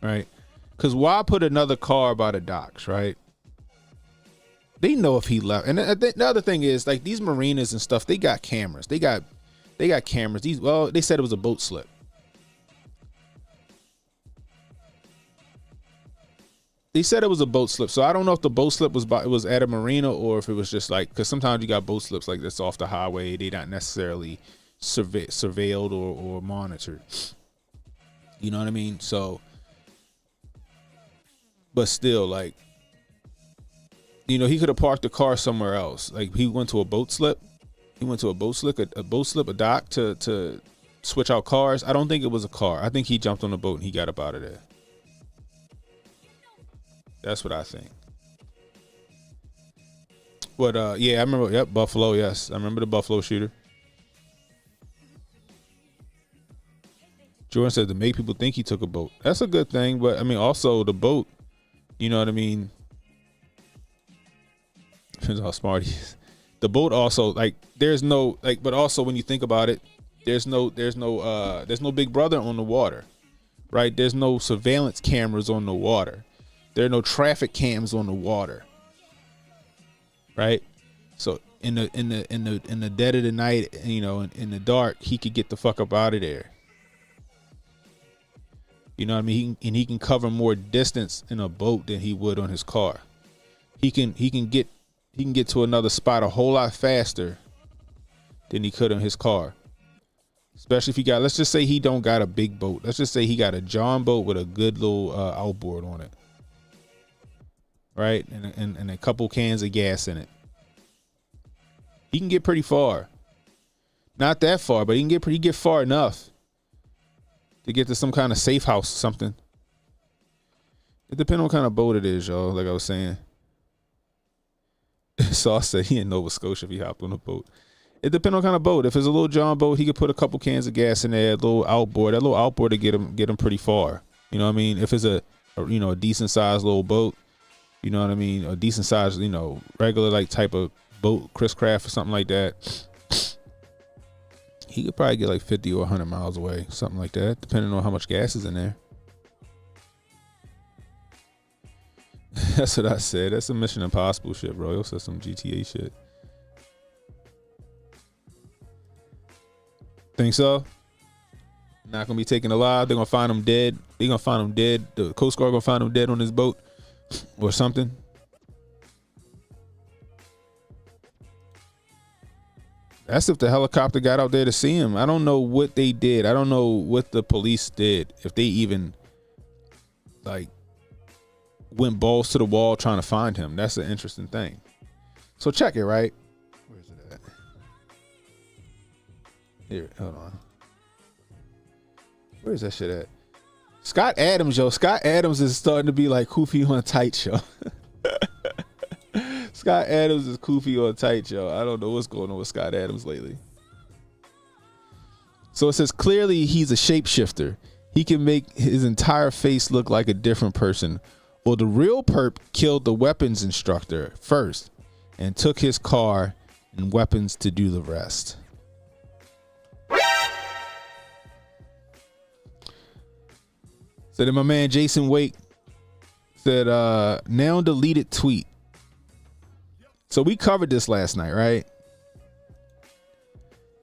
Right? Because why put another car by the docks, right? They know if he left. And the other thing is, like, these marinas and stuff, they got cameras. They got cameras. They said it was a boat slip. They said it was a boat slip. So I don't know if the boat slip was at a marina or if it was just like, because sometimes you got boat slips like this off the highway. They not necessarily surveilled or monitored. You know what I mean? So, but still, like, You know, he could have parked the car somewhere else. Like he went to a boat slip. He went to a boat slip, a dock to switch out cars. I don't think it was a car. I think he jumped on the boat and he got up out of there. That's what I think. But yeah, I remember. Yep, Buffalo. Yes, I remember the Buffalo shooter. Jordan said to make people think he took a boat. That's a good thing, but I mean, also the boat. You know what I mean? Depends how smart he is. The boat also, like, there's no, like, but also when you think about it, there's no Big Brother on the water, right? There's no surveillance cameras on the water. There are no traffic cams on the water, right? So in the dead of the night, you know, in the dark, he could get the fuck up out of there. You know what I mean? He can cover more distance in a boat than he would on his car. He can get to another spot a whole lot faster than he could on his car. Especially if he got, let's just say he don't got a big boat. Let's just say he got a John boat with a good little outboard on it. Right? And a couple cans of gas in it. He can get pretty far. Not that far, but he can get far enough to get to some kind of safe house or something. It depends on what kind of boat it is, y'all, like I was saying. Sauce said he in Nova Scotia if he hopped on a boat. It depends on what kind of boat. If it's a little John boat, he could put a couple cans of gas in there, a little outboard. That little outboard to get him pretty far. You know what I mean? If it's a decent sized little boat, you know what I mean? A decent sized, you know, regular like type of boat, Chris Craft or something like that. He could probably get like 50 or 100 miles away, something like that, depending on how much gas is in there. That's what I said. That's some Mission Impossible shit, bro. Yo said some GTA shit. Think so? Not gonna be taken alive. They're gonna find him dead. They're gonna find him dead. The Coast Guard gonna find him dead on his boat or something. That's if the helicopter got out there to see him. I don't know what they did. I don't know what the police did. If they even like went balls to the wall trying to find him. That's an interesting thing. So check it, right? Where is it at? Here, hold on. Where is that shit at? Scott Adams, yo. Scott Adams is starting to be like Koofy on tight, yo. Scott Adams is Koofy on tight, yo. I don't know what's going on with Scott Adams lately. So it says clearly he's a shapeshifter. He can make his entire face look like a different person. Well, the real perp killed the weapons instructor first and took his car and weapons to do the rest. So then my man Jason Wake said, now deleted tweet. So we covered this last night, right?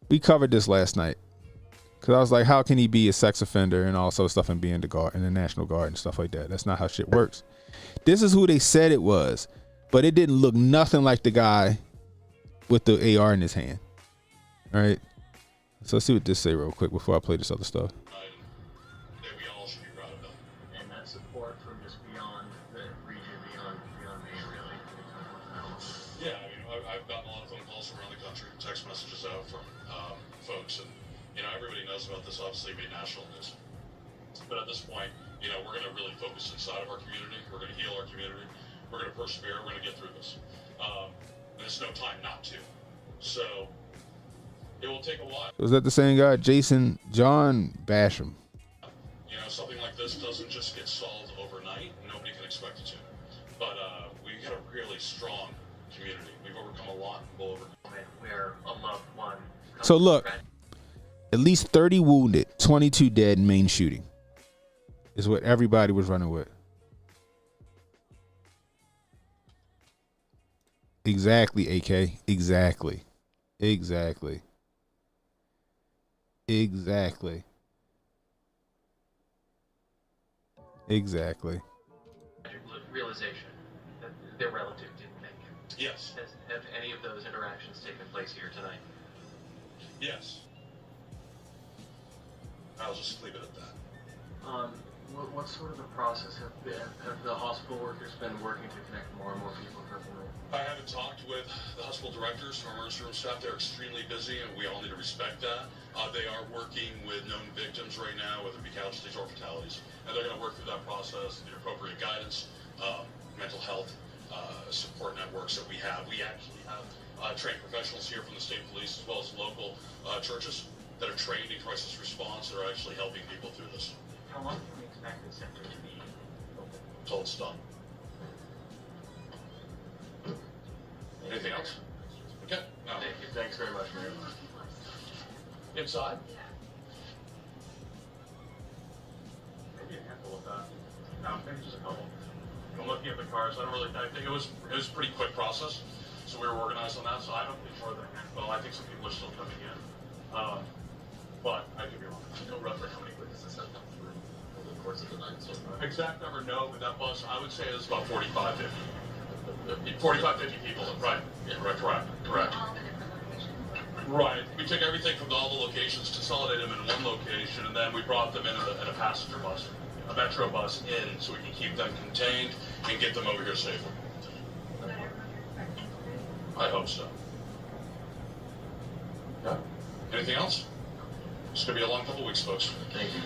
We covered this last night. Because I was like, how can he be a sex offender and all sorts of stuff and be in the guard, in the National Guard and stuff like that? That's not how shit works. This is who they said it was. But it didn't look nothing like the guy with the AR in his hand. All right? So let's see what this say real quick before I play this other stuff. Yeah, I mean, I've gotten a lot of phone calls from around the country, text messages out from folks, and, you know, everybody knows about this, obviously made national news. But at this point, you know, we're going to really focus inside of our community. We're going to heal our community. We're going to persevere. We're going to get through this. And there's no time not to. So it will take a while. Was that the same guy, Jason John Basham? You know, something like this doesn't just get solved overnight. Nobody can expect it to. But we've got a really strong community. We've overcome a lot. We'll overcome where a loved one. So look, at least 30 wounded, 22 dead in Maine shooting is what everybody was running with. Exactly, AK. Exactly. Exactly. Exactly. Exactly. Realization that their relative didn't make. Yes. Have any of those interactions taken place here tonight? Yes. I'll just leave it at that. What sort of the process have the hospital workers been working to connect more and more people to the room? I haven't talked with the hospital directors or emergency room staff. They're extremely busy, and we all need to respect that. They are working with known victims right now, whether it be casualties or fatalities, and they're going to work through that process, the appropriate guidance, mental health support networks that we have. We actually have trained professionals here from the state police as well as local churches that are trained in crisis response that are actually helping people through this. How long can we expect the center to be open? Until it's done. Anything else? Okay. No. Thank you. Thanks very much, Mayor. Inside? Maybe a handful of that. No, maybe just a couple. I'm looking at the cars. I think it was a pretty quick process, so we were organized on that. So I don't think more than a handful. I think some people are still coming in, but I could be wrong. Do you know roughly how many witnesses have come through over the course of the night so far? Exact number, no, but that bus, I would say it was about 45, 50. 45, 50 people, right? Yeah, right, correct. Right. We took everything from all the locations, consolidated them in one location, and then we brought them in a passenger bus, a metro bus in, so we can keep them contained and get them over here safely. I hope so. Yeah. Anything else? It's going to be a long couple weeks, folks. Thank you.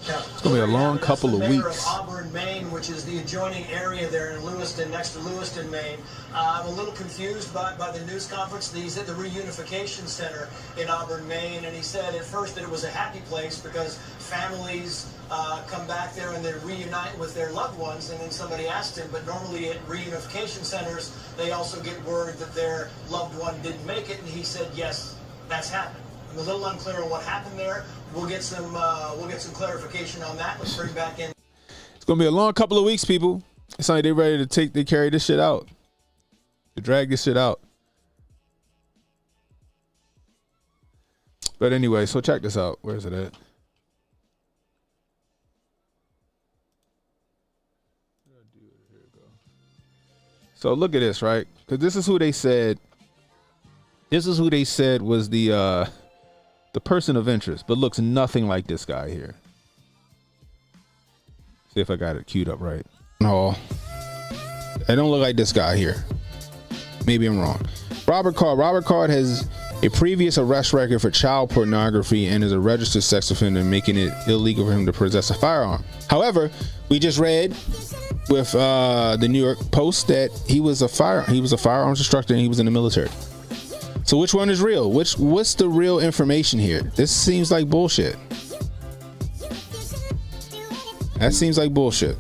It's gonna be a long couple of Mayor weeks. of Auburn, Maine, which is the adjoining area there in Lewiston, next to Lewiston, Maine. I'm a little confused by the news conference. He's at the Reunification Center in Auburn, Maine, and he said at first that it was a happy place because families come back there and they reunite with their loved ones. And then somebody asked him, but normally at reunification centers, they also get word that their loved one didn't make it, and he said, yes, that's happened. I'm a little unclear on what happened there. We'll get some clarification on that. Let's bring back in. It's gonna be a long couple of weeks, people. It's like they ready to carry this shit out, to drag this shit out. But anyway, so check this out. Where is it at? So look at this, right? Because this is who they said. This is who they said was the person of interest, but looks nothing like this guy here. See if I got it queued up right. No, I don't look like this guy here. Maybe I'm wrong. Robert Card has a previous arrest record for child pornography and is a registered sex offender, making it illegal for him to possess a firearm. However, we just read with the New York Post that he was a firearms instructor and he was in the military. So which one is real? What's the real information here? This seems like bullshit. That seems like bullshit.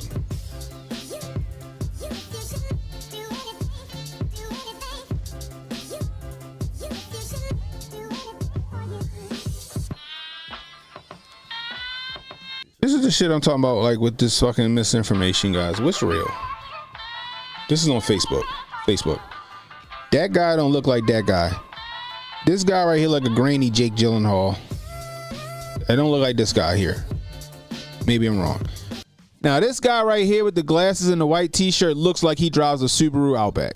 This is the shit I'm talking about, like with this fucking misinformation, guys. What's real? This is on Facebook. That guy don't look like that guy. This guy right here like a grainy Jake Gyllenhaal. I don't look like this guy here. Maybe I'm wrong. Now this guy right here with the glasses and the white t-shirt looks like he drives a Subaru Outback.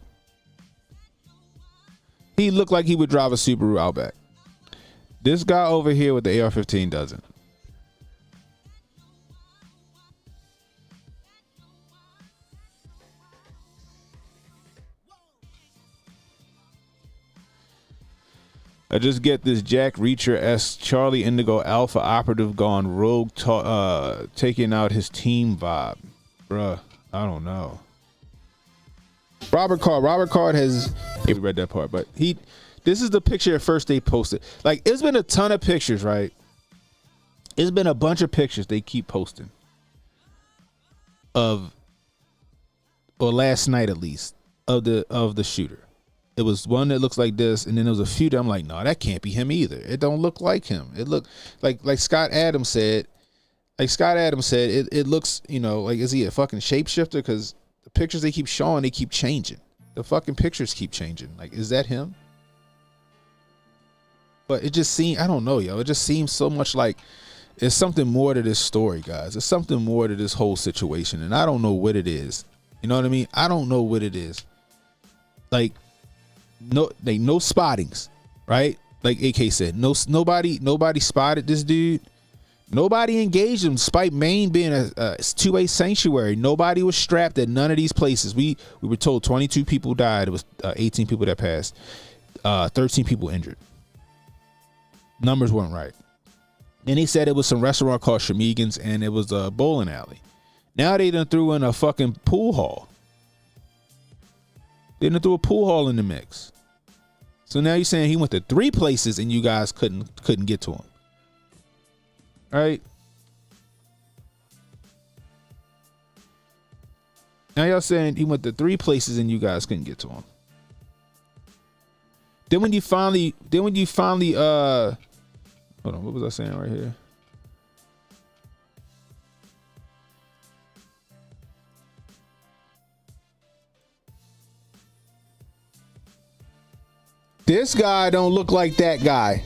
He looked like he would drive a Subaru Outback. This guy over here with the AR-15 doesn't. I just get this Jack Reacher-esque Charlie Indigo Alpha operative gone rogue, taking out his team vibe. Bruh, I don't know. Robert Card has, we read that part, but this is the picture at first they posted. Like, it's been a ton of pictures, right? It's been a bunch of pictures they keep posting or last night at least, of the shooter. It was one that looks like this, and then there was a few that I'm like, no, that can't be him either. It don't look like him. It looked like Scott Adams said. It looks, like, is he a fucking shapeshifter? Because the pictures they keep showing, they keep changing. The fucking pictures keep changing. Like, is that him? But it just seems, I don't know, yo. It just seems so much like there's something more to this story, guys. There's something more to this whole situation, and I don't know what it is. You know what I mean? I don't know what it is. Like, no spottings, right? like AK said, nobody spotted this dude. Nobody engaged him, despite Maine being a 2A sanctuary. Nobody was strapped at none of these places. We were told 22 people died. It was 18 people that passed, 13 people injured. Numbers weren't right. And he said it was some restaurant called Shamigan's and it was a bowling alley. Now they done threw in a fucking pool hall. They done threw a pool hall in the mix. So now you're saying he went to 3 places and you guys couldn't get to him. Right? Now y'all saying he went to 3 places and you guys couldn't get to him. Then when you finally hold on, what was I saying right here? This guy don't look like that guy.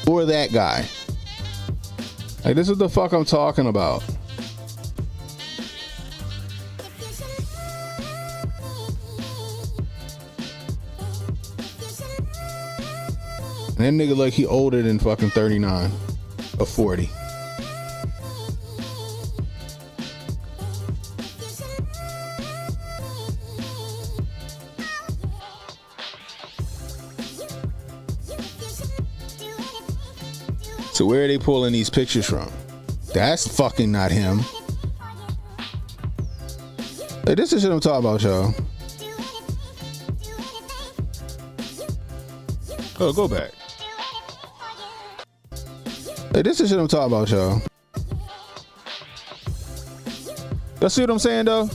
Or that guy. Like, this is the fuck I'm talking about. And that nigga like he older than fucking 39 or 40. So where are they pulling these pictures from? That's fucking not him. Hey, this is shit I'm talking about, y'all. Oh, go back. Hey, this is shit I'm talking about, y'all. Y'all see what I'm saying, though?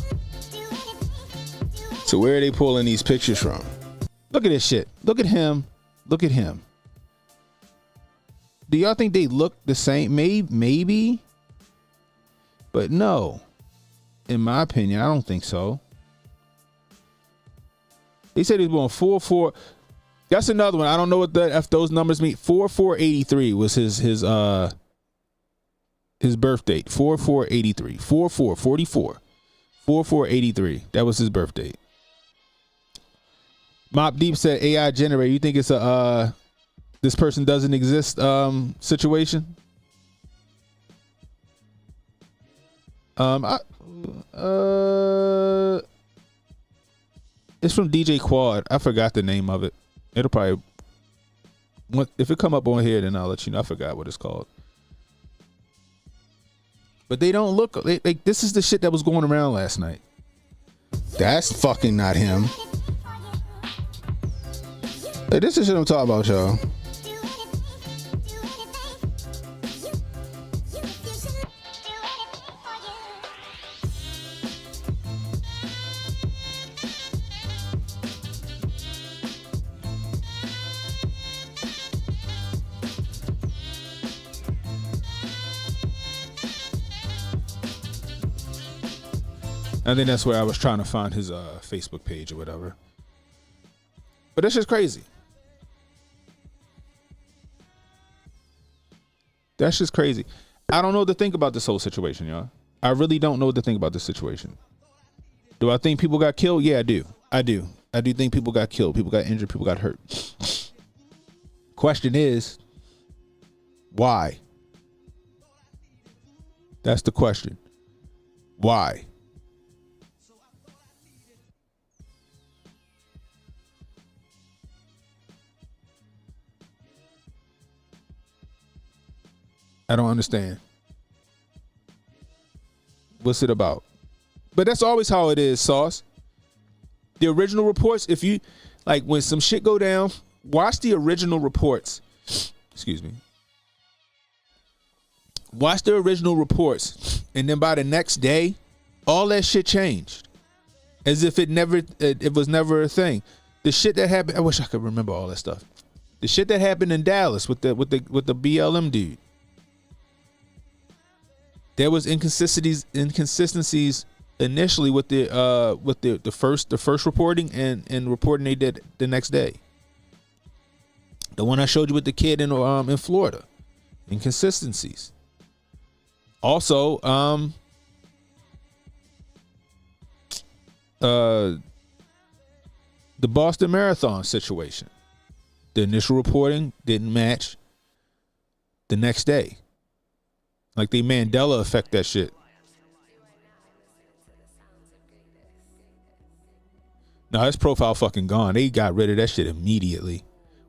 So where are they pulling these pictures from? Look at this shit. Look at him. Look at him. Do y'all think they look the same? Maybe. But no. In my opinion, I don't think so. They said he was born 4-4. That's another one. I don't know what if those numbers mean. 4483 was his birth date. 4483. 44. 4483. That was his birth date. Mop Deep said AI generator. You think it's a this person doesn't exist situation? It's from DJ Quad. I forgot the name of it. It'll probably, if it come up on here, then I'll let you know. I forgot what it's called. But they don't look like this is the shit that was going around last night. That's fucking not him. Hey, this is shit I'm talking about, y'all. I think that's where I was trying to find his Facebook page or whatever. But that's just crazy. That's just crazy. I don't know what to think about this whole situation, y'all. I really don't know what to think about this situation. Do I think people got killed? Yeah, I do. I do think people got killed. People got injured. People got hurt. Question is, why? That's the question. Why? I don't understand. What's it about? But that's always how it is, Sauce. The original reports, if you, like, when some shit go down, watch the original reports. Excuse me. Watch the original reports. And then by the next day, all that shit changed. As if it was never a thing. The shit that happened, I wish I could remember all that stuff. The shit that happened in Dallas with the BLM dude. There was inconsistencies initially with the first reporting and reporting they did the next day. The one I showed you with the kid in Florida. Inconsistencies. Also, the Boston Marathon situation. The initial reporting didn't match the next day. Like they Mandela effect that shit. No, his profile fucking gone. They got rid of that shit immediately.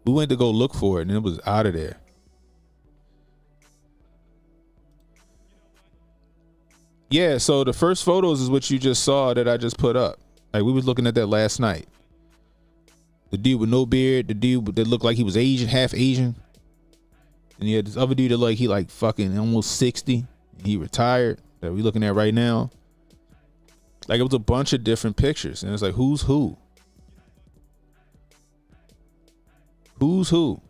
We went to go look for it and it was out of there. Yeah, so the first photos is what you just saw that I just put up. Like we was looking at that last night. The dude with no beard, the dude that looked like he was Asian, half Asian. And you had this other dude that he like fucking almost 60. He retired that we looking at right now. Like it was a bunch of different pictures. And it's like, who's who? Who's who?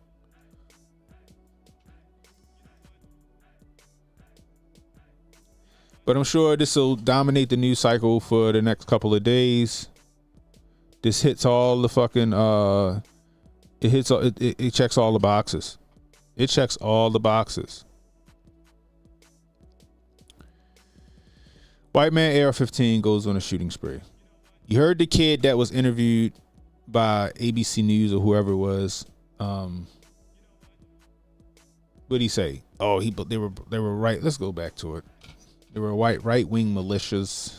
But I'm sure this will dominate the news cycle for the next couple of days. This hits all the fucking it checks all the boxes. It checks all the boxes. White man AR-15 goes on a shooting spree. You heard the kid that was interviewed by ABC News or whoever it was. What'd he say? Oh, they were right. Let's go back to it. They were right-wing militias.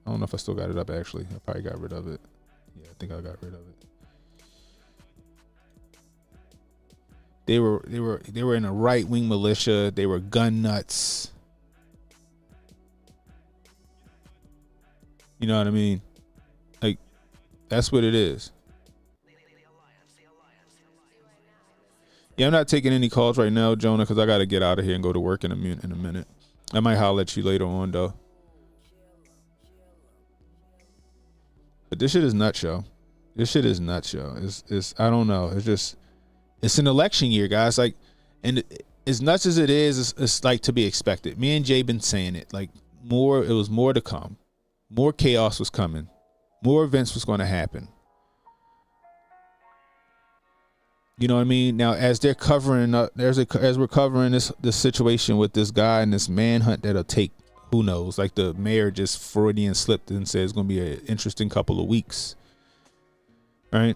I don't know if I still got it up, actually. I probably got rid of it. Yeah, I think I got rid of it. They were in a right-wing militia. They were gun nuts. You know what I mean? Like, that's what it is. Yeah, I'm not taking any calls right now, Jonah, because I got to get out of here and go to work in a minute. I might holler at you later on, though. But this shit is nuts, yo. This shit is nuts, yo. It's I don't know. It's an election year, guys. Like, and as nuts as it is, it's like to be expected. Me and Jay been saying it. Like, it was more to come. More chaos was coming. More events was going to happen. You know what I mean? Now, as they're covering as we're covering this situation with this guy and this manhunt that'll take, who knows? Like the mayor just Freudian slipped and said it's going to be an interesting couple of weeks, right?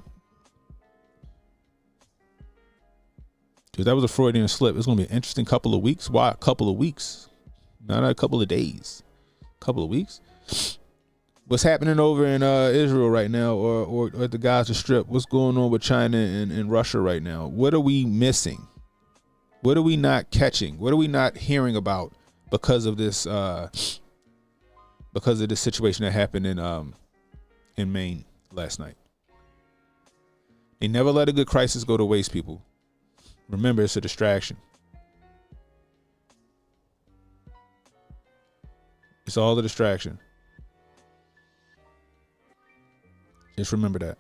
Because that was a Freudian slip. It's going to be an interesting couple of weeks. Why a couple of weeks? Not a couple of days. A couple of weeks. What's happening over in Israel right now, or at the Gaza Strip? What's going on with China and Russia right now? What are we missing? What are we not catching? What are we not hearing about because of this situation that happened in Maine last night? They never let a good crisis go to waste, people. Remember, it's a distraction. It's all a distraction. Just remember that.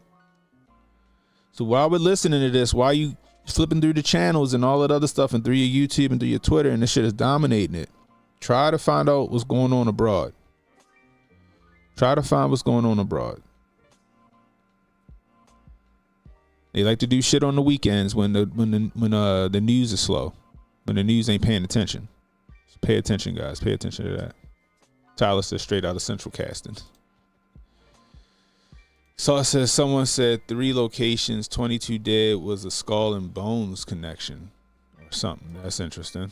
So while we're listening to this, while you flipping through the channels and all that other stuff and through your YouTube and through your Twitter and this shit is dominating it, try to find out what's going on abroad. Try to find what's going on abroad. They like to do shit on the weekends when the news is slow, when the news ain't paying attention. So pay attention, guys. Pay attention to that. Tyler says straight out of Central Casting. So it says someone said 3 locations, 22 dead was a skull and bones connection or something. That's interesting.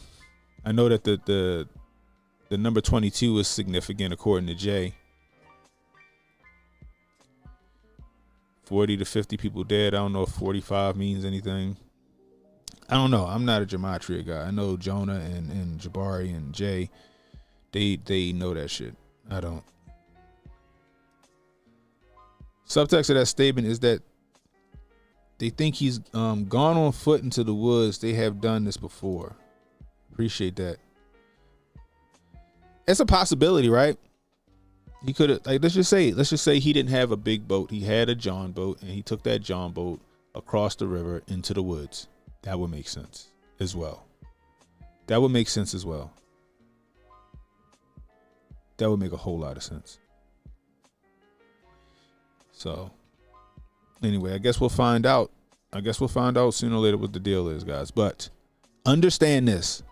I know that the number 22 is significant according to Jay. 40 to 50 people dead. I don't know if 45 means anything. I don't know. I'm not a gematria guy. I know Jonah and Jabari and Jay, they know that shit. I don't. Subtext of that statement is that they think he's gone on foot into the woods. They have done this before. Appreciate that. It's a possibility, right? He could have, like, let's just say he didn't have a big boat. He had a John boat, and he took that John boat across the river into the woods. That would make sense as well. That would make sense as well. That would make a whole lot of sense. So, anyway, I guess we'll find out. Sooner or later what the deal is, guys. But understand this.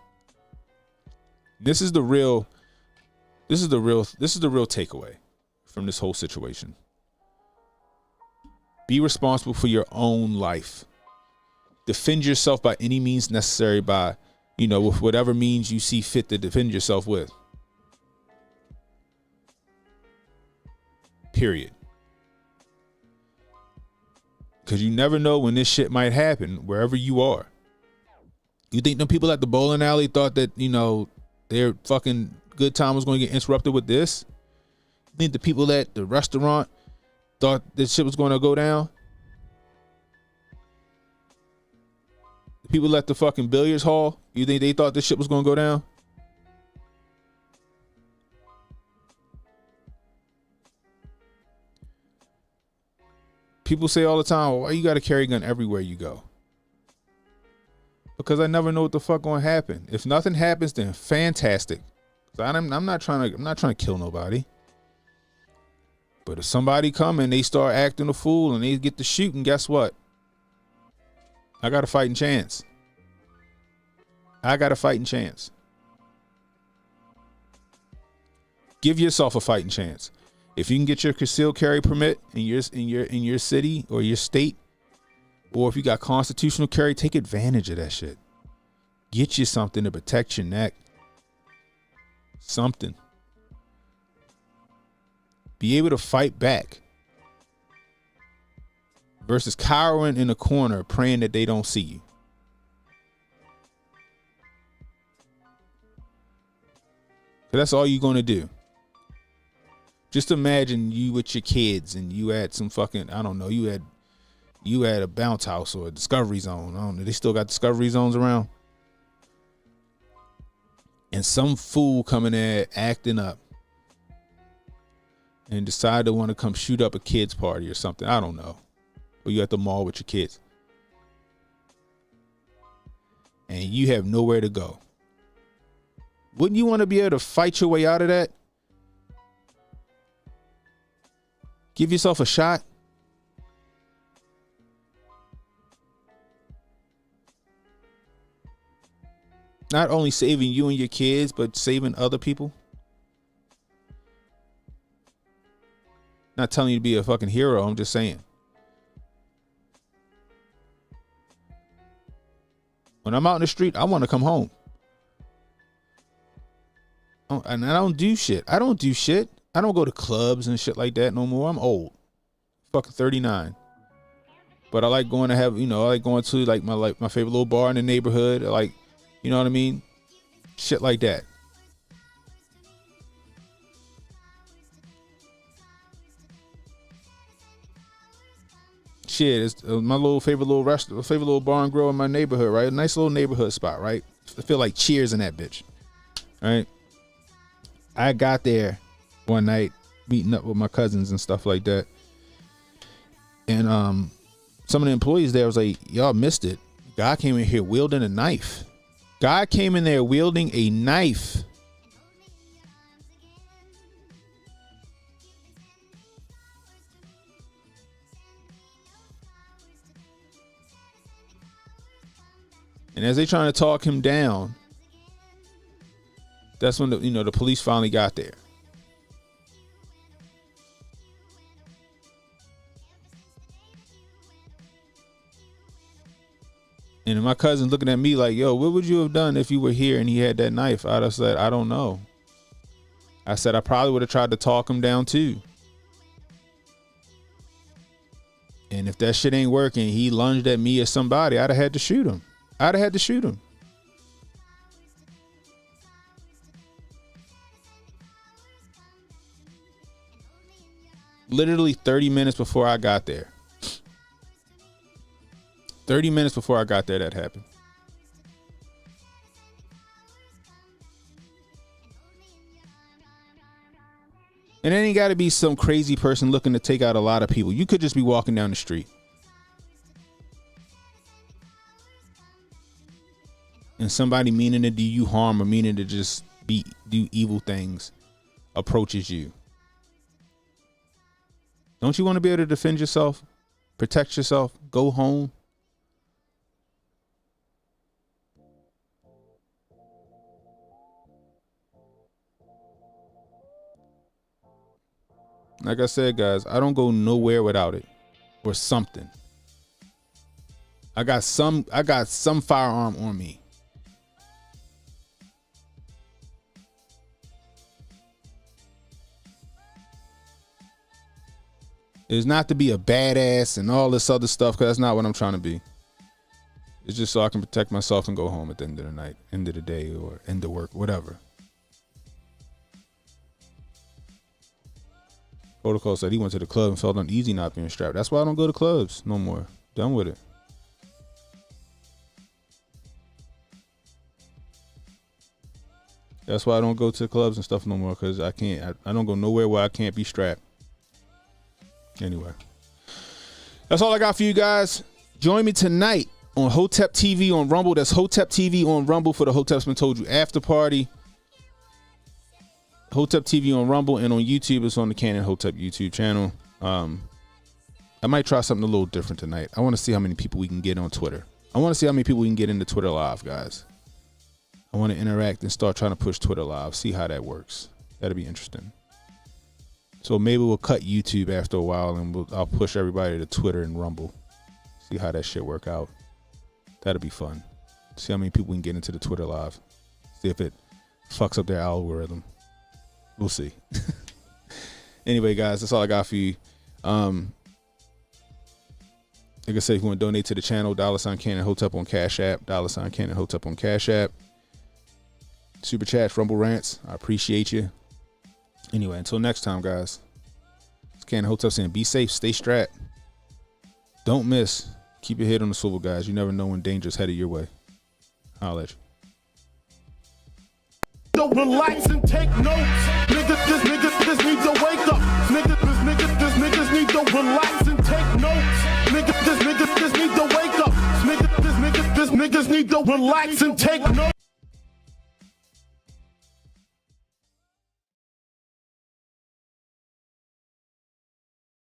This is the real takeaway from this whole situation. Be responsible for your own life. Defend yourself by any means necessary, by, with whatever means you see fit to defend yourself with. Period. Because you never know when this shit might happen wherever you are. You think the people at the bowling alley thought that, their fucking good time was going to get interrupted with this? You think the people at the restaurant thought this shit was going to go down? The people at the fucking billiards hall, you think they thought this shit was going to go down? People say all the time, well, why you got to carry a gun everywhere you go? Because I never know what the fuck going to happen. If nothing happens, then fantastic. I'm not trying to kill nobody. But if somebody come and they start acting a fool and they get to shooting, guess what? I got a fighting chance. Give yourself a fighting chance. If you can get your concealed carry permit in your city or your state, or if you got constitutional carry, take advantage of that shit. Get you something to protect your neck. Something. Be able to fight back versus cowering in a corner praying that they don't see you. So that's all you're going to do. Just imagine you with your kids and you at some fucking, I don't know, you had a bounce house or a Discovery Zone. I don't know. They still got Discovery Zones around. And some fool coming there acting up and decide to want to come shoot up a kid's party or something. I don't know. Or you at the mall with your kids. And you have nowhere to go. Wouldn't you want to be able to fight your way out of that? Give yourself a shot. Not only saving you and your kids, but saving other people. Not telling you to be a fucking hero. I'm just saying. When I'm out in the street, I want to come home. And I don't do shit. I don't go to clubs and shit like that no more. I'm old. Fucking 39. But I like going to have, I like going to like my favorite little bar in the neighborhood. I like, you know what I mean? Shit like that. Shit, it's my favorite little bar and grill in my neighborhood, right? A nice little neighborhood spot, right? I feel like Cheers in that bitch, right? I got there one night, meeting up with my cousins and stuff like that, and some of the employees there was like, "Y'all missed it. Guy came in here wielding a knife. Guy came in there wielding a knife." And as they trying to talk him down, that's when the police finally got there. And my cousin looking at me like, "Yo, what would you have done if you were here and he had that knife?" I'd have said, "I don't know." I said, "I probably would have tried to talk him down too. And if that shit ain't working, he lunged at me or somebody, I'd have had to shoot him. Literally 30 minutes before I got there. 30 minutes before I got there, that happened. And it ain't got to be some crazy person looking to take out a lot of people. You could just be walking down the street. And somebody meaning to do you harm or meaning to just do evil things approaches you. Don't you want to be able to defend yourself, protect yourself, go home? Like I said, guys, I don't go nowhere without it. or something. I got some firearm on me. It's not to be a badass and all this other stuff, because that's not what I'm trying to be. It's just so I can protect myself and go home at the end of the night, end of the day, or end of work, whatever. Protocol said he went to the club and felt uneasy not being strapped. That's why I don't go to clubs no more. Done with it. That's why I don't go to clubs and stuff no more, because I can't. I don't go nowhere where I can't be strapped. Anyway, that's all I got for you guys. Join me tonight on Hotep TV on Rumble. That's Hotep TV on Rumble for the Hotep's Been Told You after party. Hotep TV on Rumble, and on YouTube, it's on the CannonHotep YouTube channel. I might try something a little different tonight. I want to see how many people we can get on Twitter. I want to see how many people we can get into Twitter Live, guys. I want to interact and start trying to push Twitter Live, see how that works. That'll be interesting. So maybe we'll cut YouTube after a while, and I'll push everybody to Twitter and Rumble. See how that shit work out. That'll be fun. See how many people we can get into the Twitter Live. See if it fucks up their algorithm. We'll see. Anyway, guys, that's all I got for you. Like I said, if you want to donate to the channel, $ CannonHotep on Cash App, $ CannonHotep on Cash App. Super chats, Rumble rants. I appreciate you. Anyway, until next time, guys. It's CannonHotep saying, be safe, stay strapped. Don't miss. Keep your head on the swivel, guys. You never know when danger's headed your way. I'll let you. So relax and take notes. Niggas need to wake up. Niggas need to relax and take notes. Niggas need to wake up. Niggas need to relax and take notes.